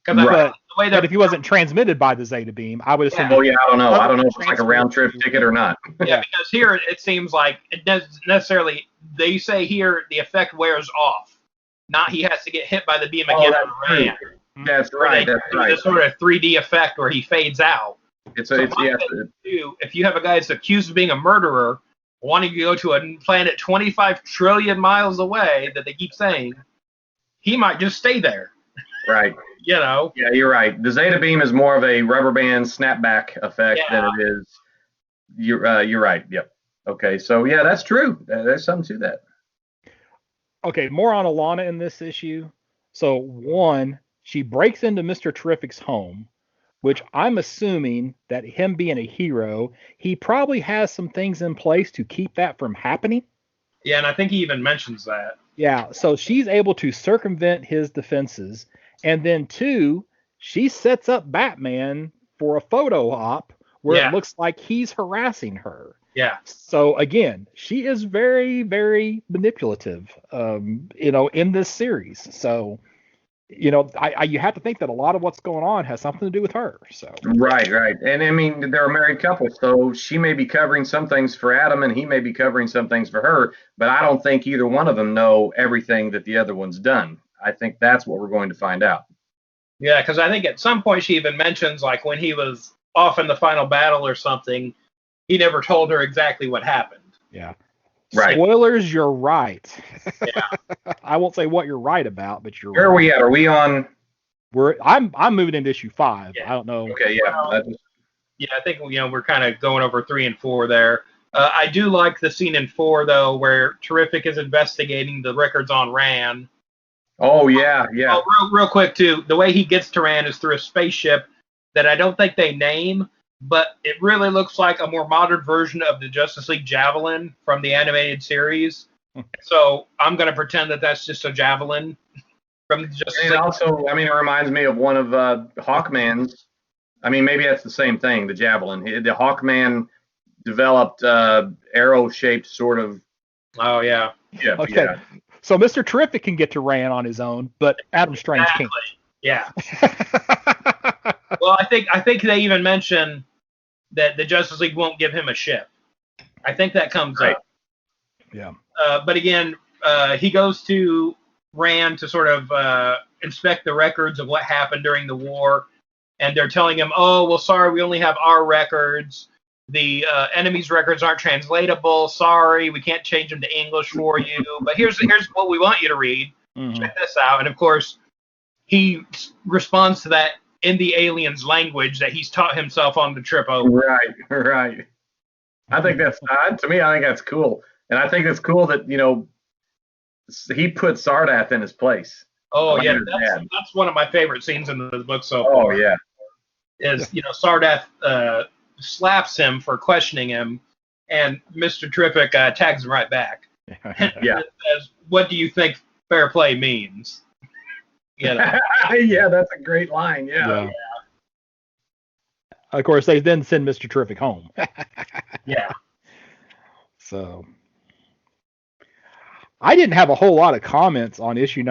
[SPEAKER 2] But if he wasn't transmitted by the Zeta Beam, I would assume.
[SPEAKER 3] I don't know. I don't know if it's like a round trip ticket or not.
[SPEAKER 1] Yeah, because here it seems like it doesn't necessarily. They say here the effect wears off. Not he has to get hit by the beam again on Rand.
[SPEAKER 3] That's right. That's right.
[SPEAKER 1] This sort of 3D effect where he fades out. If you have a guy that's accused of being a murderer, wanting to go to a planet 25 trillion miles away, that they keep saying, he might just stay there.
[SPEAKER 3] Right. Yeah, you're right. The Zeta Beam is more of a rubber band snapback effect than it is. You're right. Yep. Okay. So yeah, that's true. There's something to that.
[SPEAKER 2] Okay, more on Alana in this issue. So one, she breaks into Mr. Terrific's home, which I'm assuming that him being a hero, he probably has some things in place to keep that from happening.
[SPEAKER 1] Yeah, and I think he even mentions that.
[SPEAKER 2] Yeah, so she's able to circumvent his defenses. And then two, she sets up Batman for a photo op where it looks like he's harassing her.
[SPEAKER 1] Yeah.
[SPEAKER 2] So again, she is very, very manipulative, in this series. So, you have to think that a lot of what's going on has something to do with her. So. Right.
[SPEAKER 3] And I mean, they're a married couple, so she may be covering some things for Adam and he may be covering some things for her, but I don't think either one of them know everything that the other one's done. I think that's what we're going to find out.
[SPEAKER 1] Yeah, because I think at some point she even mentions, like, when he was off in the final battle or something, he never told her exactly what happened.
[SPEAKER 2] Yeah.
[SPEAKER 3] Right.
[SPEAKER 2] Spoilers, you're right.
[SPEAKER 1] Yeah.
[SPEAKER 2] I won't say what you're right about, but you're
[SPEAKER 3] Where
[SPEAKER 2] right.
[SPEAKER 3] are we at? Are we on?
[SPEAKER 2] I'm moving into issue 5.
[SPEAKER 1] Yeah.
[SPEAKER 2] I don't know.
[SPEAKER 3] Okay, yeah.
[SPEAKER 1] Yeah, I think, we're kind of going over 3 and 4 there. I do like the scene in 4, though, where Terrific is investigating the records on Rand.
[SPEAKER 3] Oh, yeah.
[SPEAKER 1] Oh, real quick, too. The way he gets to Rand is through a spaceship that I don't think they name, but it really looks like a more modern version of the Justice League Javelin from the animated series. So I'm going to pretend that that's just a Javelin. from the Justice
[SPEAKER 3] And
[SPEAKER 1] League.
[SPEAKER 3] also, I mean, it reminds me of one of Hawkman's. I mean, maybe that's the same thing, the javelin. The Hawkman developed arrow-shaped sort of.
[SPEAKER 1] Oh, yeah.
[SPEAKER 3] Yeah.
[SPEAKER 2] Okay.
[SPEAKER 3] Yeah.
[SPEAKER 2] So Mr. Terrific can get to Ran on his own, but Adam Strange can't.
[SPEAKER 1] Yeah. Well, I think they even mention that the Justice League won't give him a ship. I think that comes up.
[SPEAKER 2] Yeah.
[SPEAKER 1] But again, he goes to Rand to sort of inspect the records of what happened during the war, and they're telling him, "Oh, well, sorry, we only have our records. The enemy's records aren't translatable. Sorry, we can't change them to English for you. But here's what we want you to read.
[SPEAKER 2] Mm-hmm.
[SPEAKER 1] Check this out." And of course, he responds to that in the alien's language that he's taught himself on the trip over.
[SPEAKER 3] Right. I think that's to me. I think that's cool, and I think it's cool that he put Sardath in his place.
[SPEAKER 1] Oh yeah, that's one of my favorite scenes in the book so far.
[SPEAKER 3] Oh yeah,
[SPEAKER 1] is Sardath slaps him for questioning him, and Mr. Terrific tags him right back.
[SPEAKER 3] Yeah.
[SPEAKER 1] Says, "What do you think fair play means?"
[SPEAKER 3] Yeah, that's a great line. Yeah.
[SPEAKER 2] Of course, they then send Mr. Terrific home.
[SPEAKER 1] Yeah.
[SPEAKER 2] So I didn't have a whole lot of comments on issue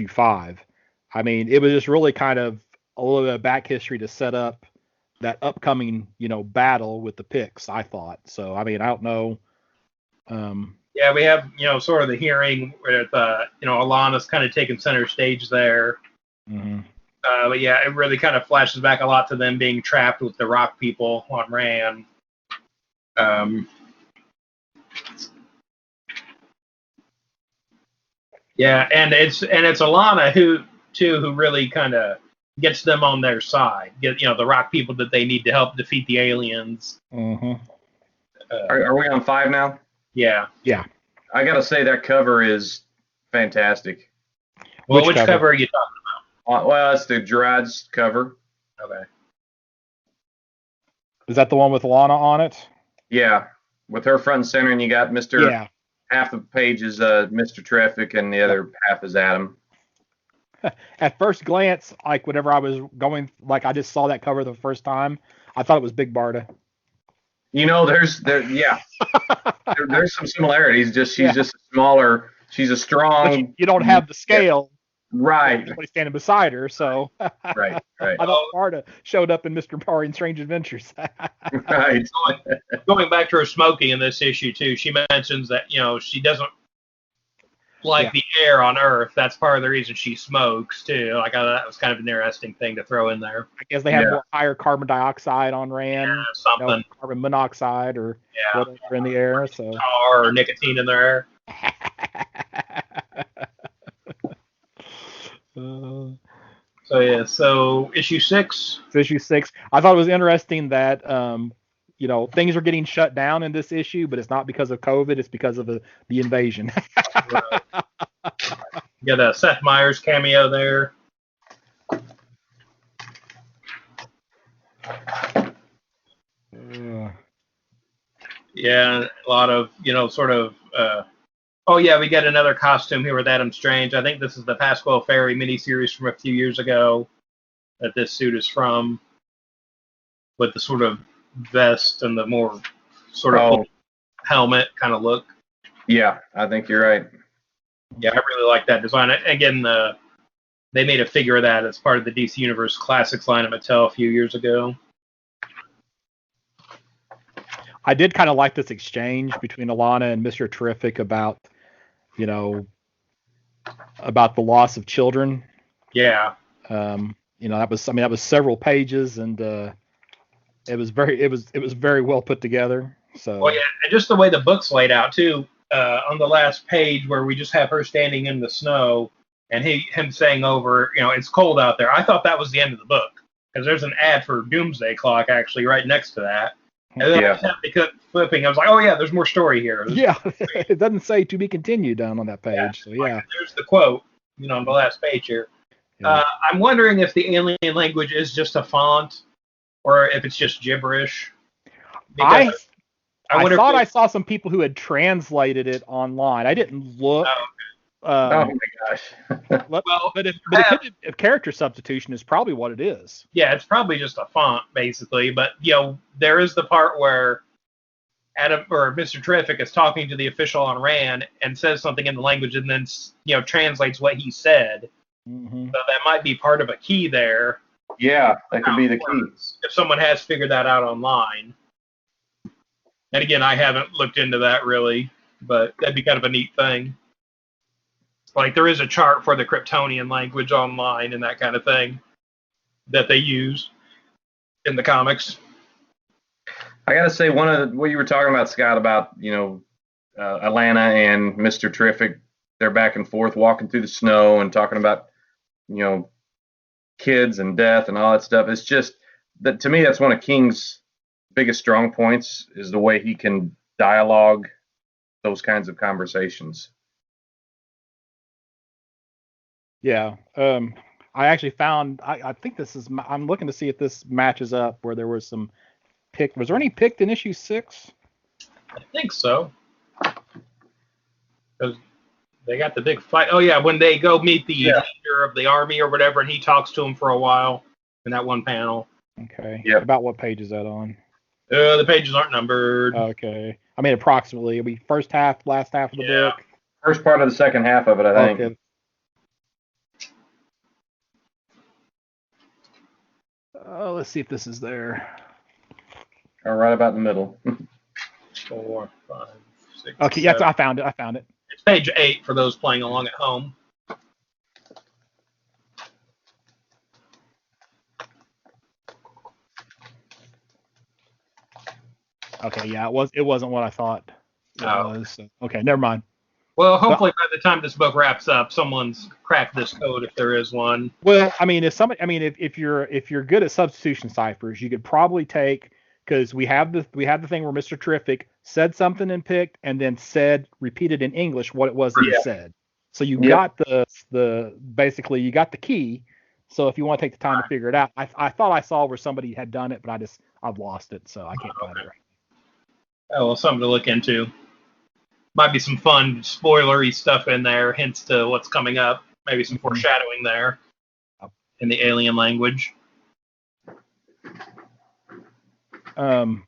[SPEAKER 2] 5. I mean, it was just really kind of a little bit of back history to set up that upcoming, battle with the Picts, I thought. So, I mean, I don't know.
[SPEAKER 1] Yeah, we have, sort of the hearing with, Alana's kind of taking center stage there.
[SPEAKER 2] Mm-hmm.
[SPEAKER 1] But yeah, it really kind of flashes back a lot to them being trapped with the Rock people on Ran. Yeah, and it's Alana who really kind of gets them on their side. Get the Rock people that they need to help defeat the aliens.
[SPEAKER 2] Mm-hmm.
[SPEAKER 3] Are we on 5 now?
[SPEAKER 1] Yeah.
[SPEAKER 2] Yeah.
[SPEAKER 3] I gotta say that cover is fantastic.
[SPEAKER 1] Well, which cover are you talking about?
[SPEAKER 3] Well, it's the Gerards cover.
[SPEAKER 1] Okay.
[SPEAKER 2] Is that the one with Lana on it?
[SPEAKER 3] Yeah, with her front and center, and you got Mr.
[SPEAKER 2] Yeah.
[SPEAKER 3] Half the page is Mr. Terrific, and the other half is Adam.
[SPEAKER 2] At first glance, like whenever I was going, like I just saw that cover the first time, I thought it was Big Barda.
[SPEAKER 3] There's some similarities. She's just smaller. She's a strong.
[SPEAKER 2] You don't have the scale.
[SPEAKER 3] Right.
[SPEAKER 2] Somebody standing beside her, so.
[SPEAKER 3] Right.
[SPEAKER 2] I thought Barda showed up in Mr. Barry and Strange Adventures.
[SPEAKER 3] Right.
[SPEAKER 1] Going back to her smoking in this issue too, she mentions that she doesn't like the air on Earth. That's part of the reason she smokes too. Like that was kind of an interesting thing to throw in there.
[SPEAKER 2] I guess they have more higher carbon dioxide on Ran,
[SPEAKER 1] something
[SPEAKER 2] carbon monoxide or whatever in the air. So
[SPEAKER 1] or nicotine in their air. So issue 6.
[SPEAKER 2] Issue 6. I thought it was interesting that things are getting shut down in this issue, but it's not because of COVID. It's because of the invasion.
[SPEAKER 1] You got a Seth Meyers cameo there. Yeah, a lot of sort of. Oh yeah, we get another costume here with Adam Strange. I think this is the Pasquale Ferry miniseries from a few years ago that this suit is from, with the sort of vest and the more sort of helmet kind of look.
[SPEAKER 3] Yeah, I think you're right.
[SPEAKER 1] Yeah, I really like that design. Again, they made a figure of that as part of the DC Universe Classics line at Mattel a few years ago.
[SPEAKER 2] I did kind of like this exchange between Alana and Mr. Terrific about about the loss of children.
[SPEAKER 1] Yeah.
[SPEAKER 2] That was several pages, and it was very well put together. So.
[SPEAKER 1] Well, yeah, and just the way the book's laid out too. On the last page where we just have her standing in the snow and him saying over, it's cold out there. I thought that was the end of the book because there's an ad for Doomsday Clock actually right next to that. And then I kept flipping. I was like, oh yeah, there's more story here.
[SPEAKER 2] It doesn't say to be continued down on that page.
[SPEAKER 1] Yeah,
[SPEAKER 2] so yeah.
[SPEAKER 1] There's the quote, on the last page here. Yeah. I'm wondering if the alien language is just a font or if it's just gibberish.
[SPEAKER 2] I thought I saw some people who had translated it online. I didn't look.
[SPEAKER 3] Oh my gosh.
[SPEAKER 1] Well,
[SPEAKER 2] if character substitution is probably what it is.
[SPEAKER 1] Yeah, it's probably just a font basically, but there is the part where Adam or Mr. Terrific is talking to the official on Rand and says something in the language and then translates what he said.
[SPEAKER 2] Mm-hmm.
[SPEAKER 1] So that might be part of a key there.
[SPEAKER 3] Yeah, that could be the key.
[SPEAKER 1] If someone has figured that out online. And again, I haven't looked into that really, but that'd be kind of a neat thing. Like there is a chart for the Kryptonian language online and that kind of thing that they use in the comics.
[SPEAKER 3] I gotta say, one of what you were talking about, Scott, about Atlanta and Mr. Terrific, they're back and forth walking through the snow and talking about kids and death and all that stuff. It's just that to me, that's one of King's biggest strong points is the way he can dialogue those kinds of conversations.
[SPEAKER 2] Yeah. I actually found. I think this is. I'm looking to see if this matches up where there was some. Was there any picked in issue 6?
[SPEAKER 1] I think so. Because they got the big fight. Oh, yeah, when they go meet the leader of the army or whatever, and he talks to him for a while in that one panel.
[SPEAKER 2] Okay. Yeah. About what page is that on?
[SPEAKER 1] The pages aren't numbered.
[SPEAKER 2] Okay. I mean, approximately. It'll be first half, last half of the book?
[SPEAKER 3] First part of the second half of it, I think.
[SPEAKER 2] Okay. Let's see if this is there.
[SPEAKER 3] Right about in the middle.
[SPEAKER 1] 4, 5, 6.
[SPEAKER 2] Okay, yes, I found it.
[SPEAKER 1] It's page 8 for those playing along at home.
[SPEAKER 2] Okay, yeah, it wasn't what I thought it was. So, okay, never mind.
[SPEAKER 1] Well, hopefully by the time this book wraps up, someone's cracked this code if there is one.
[SPEAKER 2] Well, I mean, if you're good at substitution ciphers, you could probably take. Because we have the thing where Mr. Terrific said something and picked, and then repeated in English what it was that he said. So you got basically you got the key. So if you want to take the time to figure it out, I thought I saw where somebody had done it, but I've lost it, so I can't find it.
[SPEAKER 1] Oh, well, something to look into. Might be some fun spoilery stuff in there, hints to what's coming up. Maybe some foreshadowing there in the alien language.
[SPEAKER 2] Make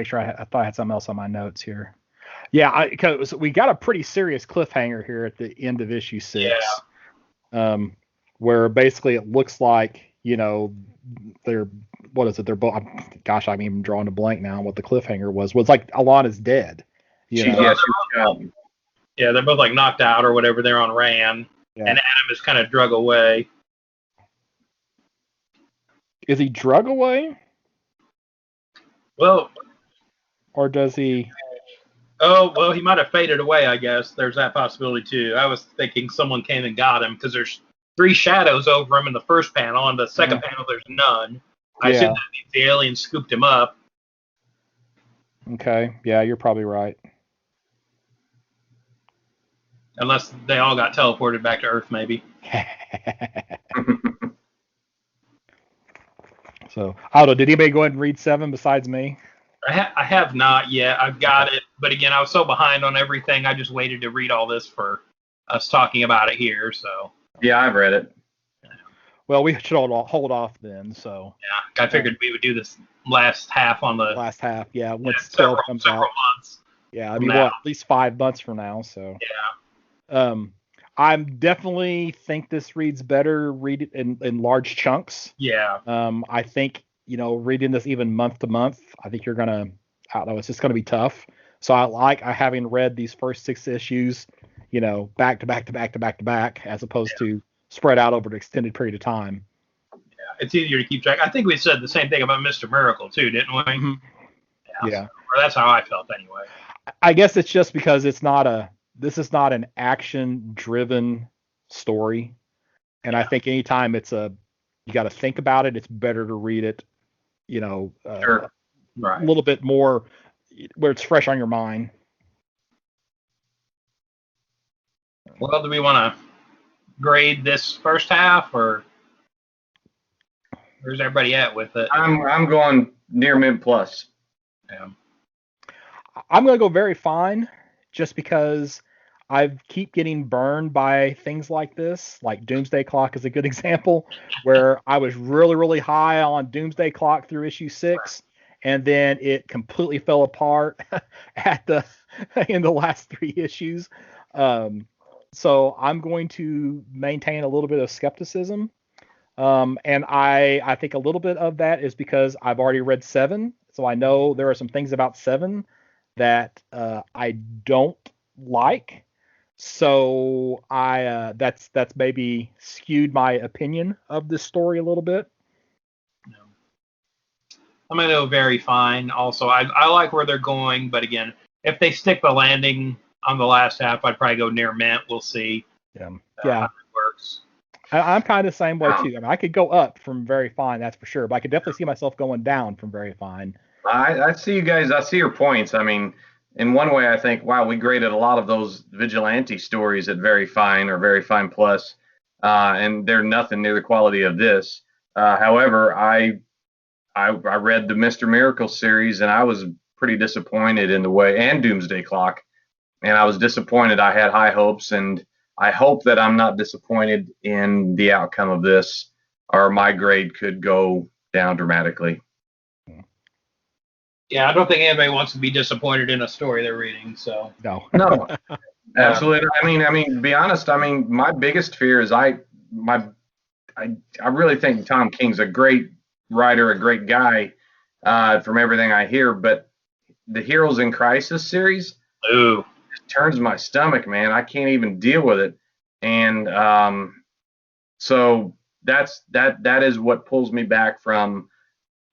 [SPEAKER 2] sure I thought I had something else on my notes here. Yeah, because we got a pretty serious cliffhanger here at the end of issue 6. Yeah. Where basically it looks like, they're both. Gosh, I'm even drawing a blank now on what the cliffhanger was. Was like Alana's dead.
[SPEAKER 1] Yeah, they're both like knocked out or whatever. They're on Ran, and Adam is kind of drug away.
[SPEAKER 2] Is he drug away?
[SPEAKER 1] Well,
[SPEAKER 2] or does he?
[SPEAKER 1] Oh, well, he might have faded away, I guess. There's that possibility, too. I was thinking someone came and got him because there's 3 shadows over him in the first panel. On the second panel, there's none. I assume that means the alien scooped him up.
[SPEAKER 2] Okay. Yeah, you're probably right.
[SPEAKER 1] Unless they all got teleported back to Earth, maybe.
[SPEAKER 2] So, Aldo, did anybody go ahead and read 7 besides me?
[SPEAKER 1] I have not yet. I've got it. But again, I was so behind on everything, I just waited to read all this for us talking about it here. So.
[SPEAKER 3] Yeah, I've read it.
[SPEAKER 2] Well, we should hold off then. So.
[SPEAKER 1] Yeah, I figured we would do this last half on the.
[SPEAKER 2] Last half, yeah. Once
[SPEAKER 1] several
[SPEAKER 2] comes out.
[SPEAKER 1] months.
[SPEAKER 2] Yeah, I mean, at least 5 months from now. So.
[SPEAKER 1] Yeah.
[SPEAKER 2] I'm definitely think this reads better. Read it in large chunks.
[SPEAKER 1] Yeah.
[SPEAKER 2] I think reading this even month to month, I think you're gonna. I don't know. It's just gonna be tough. So I having read these first 6 issues, back to back to back to back to back, as opposed to spread out over an extended period of time. Yeah,
[SPEAKER 1] it's easier to keep track. I think we said the same thing about Mr. Miracle too, didn't we?
[SPEAKER 2] Mm-hmm.
[SPEAKER 1] Yeah. Or that's how I felt anyway.
[SPEAKER 2] I guess it's just because this is not an action-driven story, and I think anytime you got to think about it, it's better to read it,
[SPEAKER 1] sure. Right.
[SPEAKER 2] A little bit more where it's fresh on your mind.
[SPEAKER 1] Well, do we want to grade this first half, or where's everybody at with it?
[SPEAKER 3] I'm going near mid plus.
[SPEAKER 1] Yeah.
[SPEAKER 2] I'm going to go very fine, just because I keep getting burned by things like this. Like Doomsday Clock is a good example, where I was really, really high on Doomsday Clock through issue 6, and then it completely fell apart at the in the last 3 issues. So I'm going to maintain a little bit of skepticism. And I think a little bit of that is because I've already read 7, so I know there are some things about 7 that I don't like. So that's maybe skewed my opinion of this story a little bit.
[SPEAKER 1] I'm gonna go very fine. Also, I like where they're going, but again, if they stick the landing on the last half, I'd probably go near mint. We'll see.
[SPEAKER 2] Yeah.
[SPEAKER 1] How it works.
[SPEAKER 2] I'm kind of the same way too. I mean, I could go up from very fine, that's for sure, but I could definitely see myself going down from very fine.
[SPEAKER 3] I see you guys. I see your points. I mean, in one way, I think, wow, we graded a lot of those vigilante stories at very fine or very fine plus, and they're nothing near the quality of this. However, I read the Mr. Miracle series, and I was pretty disappointed in the way, and Doomsday Clock, and I was disappointed. I had high hopes, and I hope that I'm not disappointed in the outcome of this, or my grade could go down dramatically.
[SPEAKER 1] Yeah, I don't think anybody wants to be disappointed in a story they're reading. So
[SPEAKER 2] No,
[SPEAKER 3] absolutely. I mean, to be honest, I mean, my biggest fear is I really think Tom King's a great writer, a great guy, from everything I hear. But the Heroes in Crisis series,
[SPEAKER 1] it
[SPEAKER 3] turns my stomach, man. I can't even deal with it, and so that is what pulls me back from.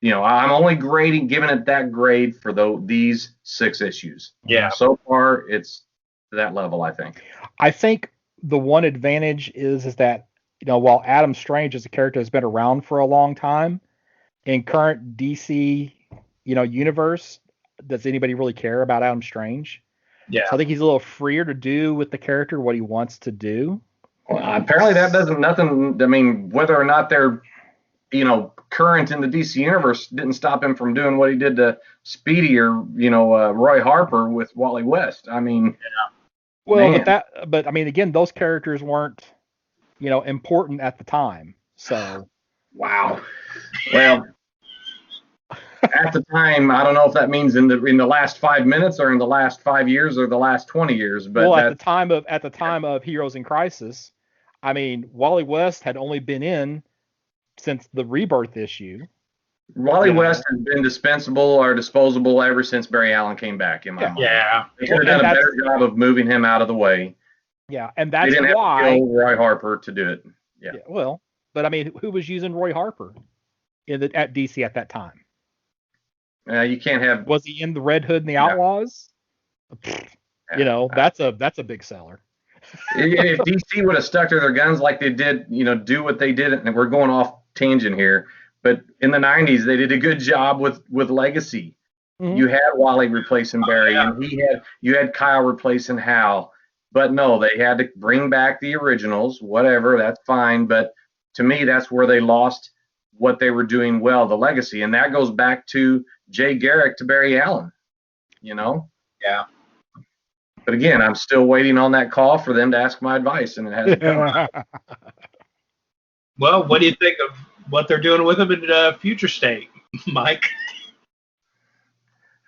[SPEAKER 3] I'm only giving it that grade for these 6 issues.
[SPEAKER 1] Yeah.
[SPEAKER 3] So far, it's to that level, I think.
[SPEAKER 2] I think the one advantage is that, while Adam Strange as a character has been around for a long time, in current DC, universe, does anybody really care about Adam Strange?
[SPEAKER 1] Yeah.
[SPEAKER 2] So I think he's a little freer to do with the character what he wants to do.
[SPEAKER 3] Well, apparently that doesn't nothing. I mean, whether or not they're current in the DC universe didn't stop him from doing what he did to Speedy or Roy Harper with Wally West. I mean,
[SPEAKER 2] well, but I mean, again, those characters weren't important at the time. So
[SPEAKER 3] wow. Well, at the time, I don't know if that means in the last 5 minutes or in the last 5 years or the last 20 years. But
[SPEAKER 2] at the time of Heroes in Crisis, I mean, Wally West had only been in since the Rebirth issue.
[SPEAKER 3] Wally West has been dispensable or disposable ever since Barry Allen came back, in my mind.
[SPEAKER 1] Yeah.
[SPEAKER 3] They could have done a better job of moving him out of the way.
[SPEAKER 2] Yeah, and that's
[SPEAKER 3] they didn't
[SPEAKER 2] why
[SPEAKER 3] have to kill Roy Harper to do it. Yeah.
[SPEAKER 2] Well, but I mean, who was using Roy Harper at DC at that time?
[SPEAKER 3] You can't have.
[SPEAKER 2] Was he in the Red Hood and the Outlaws? That's a big seller.
[SPEAKER 3] If DC would have stuck to their guns like they did, do what they did, and we're going off tangent here, but in the 90s they did a good job with Legacy. Mm-hmm. You had Wally replacing Barry, and you had Kyle replacing Hal, but no, they had to bring back the originals. Whatever, that's fine, but to me, that's where they lost what they were doing well, the Legacy, and that goes back to Jay Garrick to Barry Allen.
[SPEAKER 1] Yeah.
[SPEAKER 3] But again, I'm still waiting on that call for them to ask my advice, and it hasn't come.
[SPEAKER 1] Well, what do you think of what they're doing with him in Future State, Mike?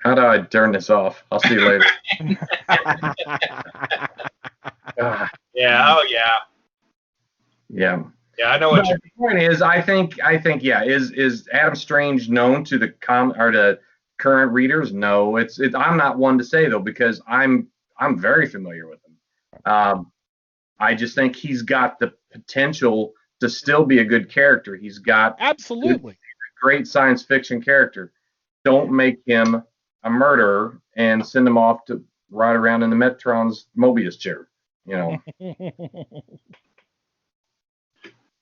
[SPEAKER 3] How do I turn this off? I'll see you later.
[SPEAKER 1] Yeah. Oh, yeah.
[SPEAKER 3] Yeah.
[SPEAKER 1] Yeah, I know what
[SPEAKER 3] the point is. I think, yeah. Is Adam Strange known to the to current readers? No, it's. I'm not one to say though, because I'm very familiar with him. I just think he's got the potential to still be a good character. He's got
[SPEAKER 2] absolutely
[SPEAKER 3] a great science fiction character. Don't make him a murderer and send him off to ride around in the Metron's Mobius chair.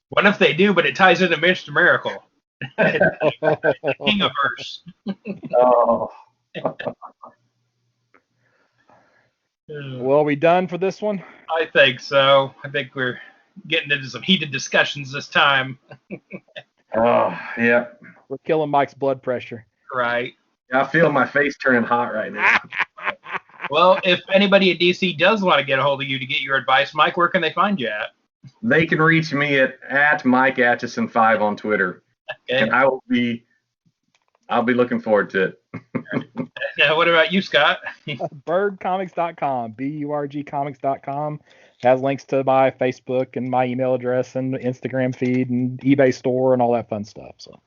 [SPEAKER 1] What if they do, but it ties into Mr. Miracle? King-averse.
[SPEAKER 3] Oh.
[SPEAKER 2] Well, are we done for this one?
[SPEAKER 1] I think so. I think we're getting into some heated discussions this time.
[SPEAKER 3] Oh, yeah.
[SPEAKER 2] We're killing Mike's blood pressure.
[SPEAKER 1] Right.
[SPEAKER 3] I feel my face turning hot right now.
[SPEAKER 1] Well, if anybody at DC does want to get a hold of you to get your advice, Mike, where can they find you at?
[SPEAKER 3] They can reach me at Mike Atchison 5 on Twitter,
[SPEAKER 1] Okay.
[SPEAKER 3] and I'll be looking forward to it.
[SPEAKER 1] Now, what about you, Scott?
[SPEAKER 2] Burgcomics.com, burgcomics.com has links to my Facebook and my email address and Instagram feed and eBay store and all that fun stuff. So.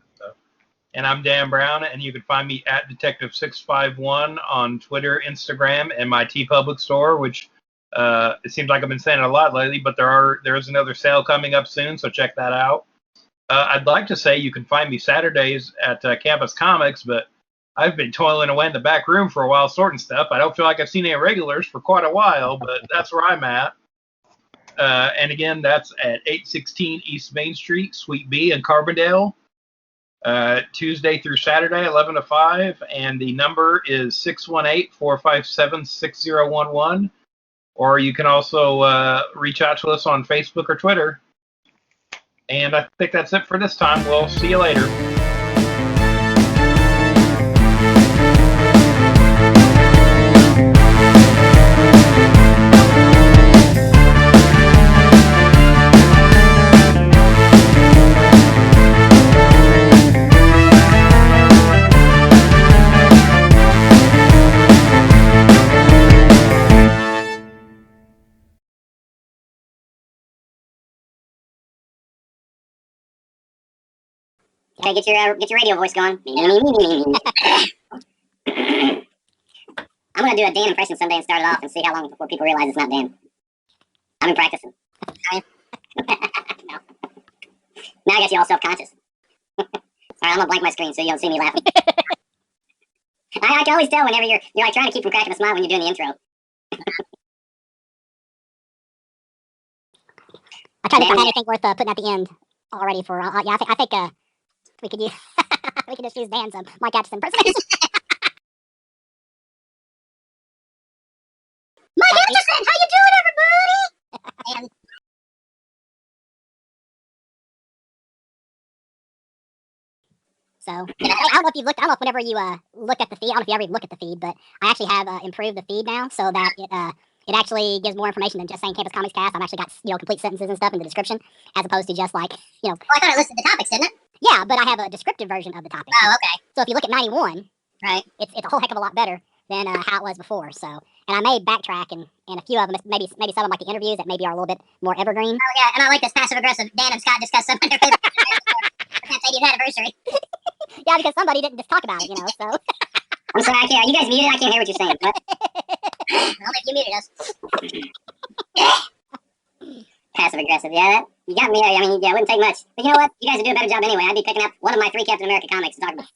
[SPEAKER 1] And I'm Dan Brown, and you can find me at Detective651 on Twitter, Instagram, and my TeePublic store, which it seems like I've been saying it a lot lately, but there is another sale coming up soon, so check that out. I'd like to say you can find me Saturdays at Campus Comics, but I've been toiling away in the back room for a while sorting stuff. I don't feel like I've seen any regulars for quite a while, but that's where I'm at. And again, that's at 816 East Main Street, Suite B in Carbondale. Tuesday through Saturday, 11 to 5, and the number is 618-457-6011, or you can also reach out to us on Facebook or Twitter. And I think that's it for this time. We'll see you later.
[SPEAKER 4] Okay, get your radio voice going. I'm gonna do a Dan impression someday and start it off and see how long before people realize it's not Dan. I've been practicing. No. Now I guess you're all self-conscious. Alright, I'm gonna blank my screen so you don't see me laughing. I can always tell whenever you're like trying to keep from cracking a smile when you're doing the intro.
[SPEAKER 5] I tried to think of anything worth putting at the end already for yeah. I think we could use we could just use Dan's Mike Atchison impersonation.
[SPEAKER 4] Mike Atchison, how you doing, everybody? And
[SPEAKER 5] so I don't know if you looked. I don't know if whenever you look at the feed. I don't know if you ever even look at the feed, but I actually have improved the feed now so that it actually gives more information than just saying Campus Comics Cast. I've actually got complete sentences and stuff in the description, as opposed to just like
[SPEAKER 4] Well, I thought it listed the topics, didn't it?
[SPEAKER 5] Yeah, but I have a descriptive version of the topic.
[SPEAKER 4] Oh, okay.
[SPEAKER 5] So if you look at 91,
[SPEAKER 4] right,
[SPEAKER 5] it's a whole heck of a lot better than how it was before. So, and I may backtrack and a few of them, maybe some of them like the interviews that maybe are a little bit more evergreen.
[SPEAKER 4] Oh yeah, and I like this passive aggressive. Dan and Scott discuss some of their favorite for 80th anniversary.
[SPEAKER 5] Yeah, because somebody didn't just talk about it, so.
[SPEAKER 4] I'm sorry, I can't. Are you guys muted? I can't hear what you're saying. What? Well, if you muted us. Passive aggressive, yeah. You got me. I mean, yeah, it wouldn't take much. But you know what? You guys would do a better job anyway. I'd be picking up one of my 3 Captain America comics to talk about.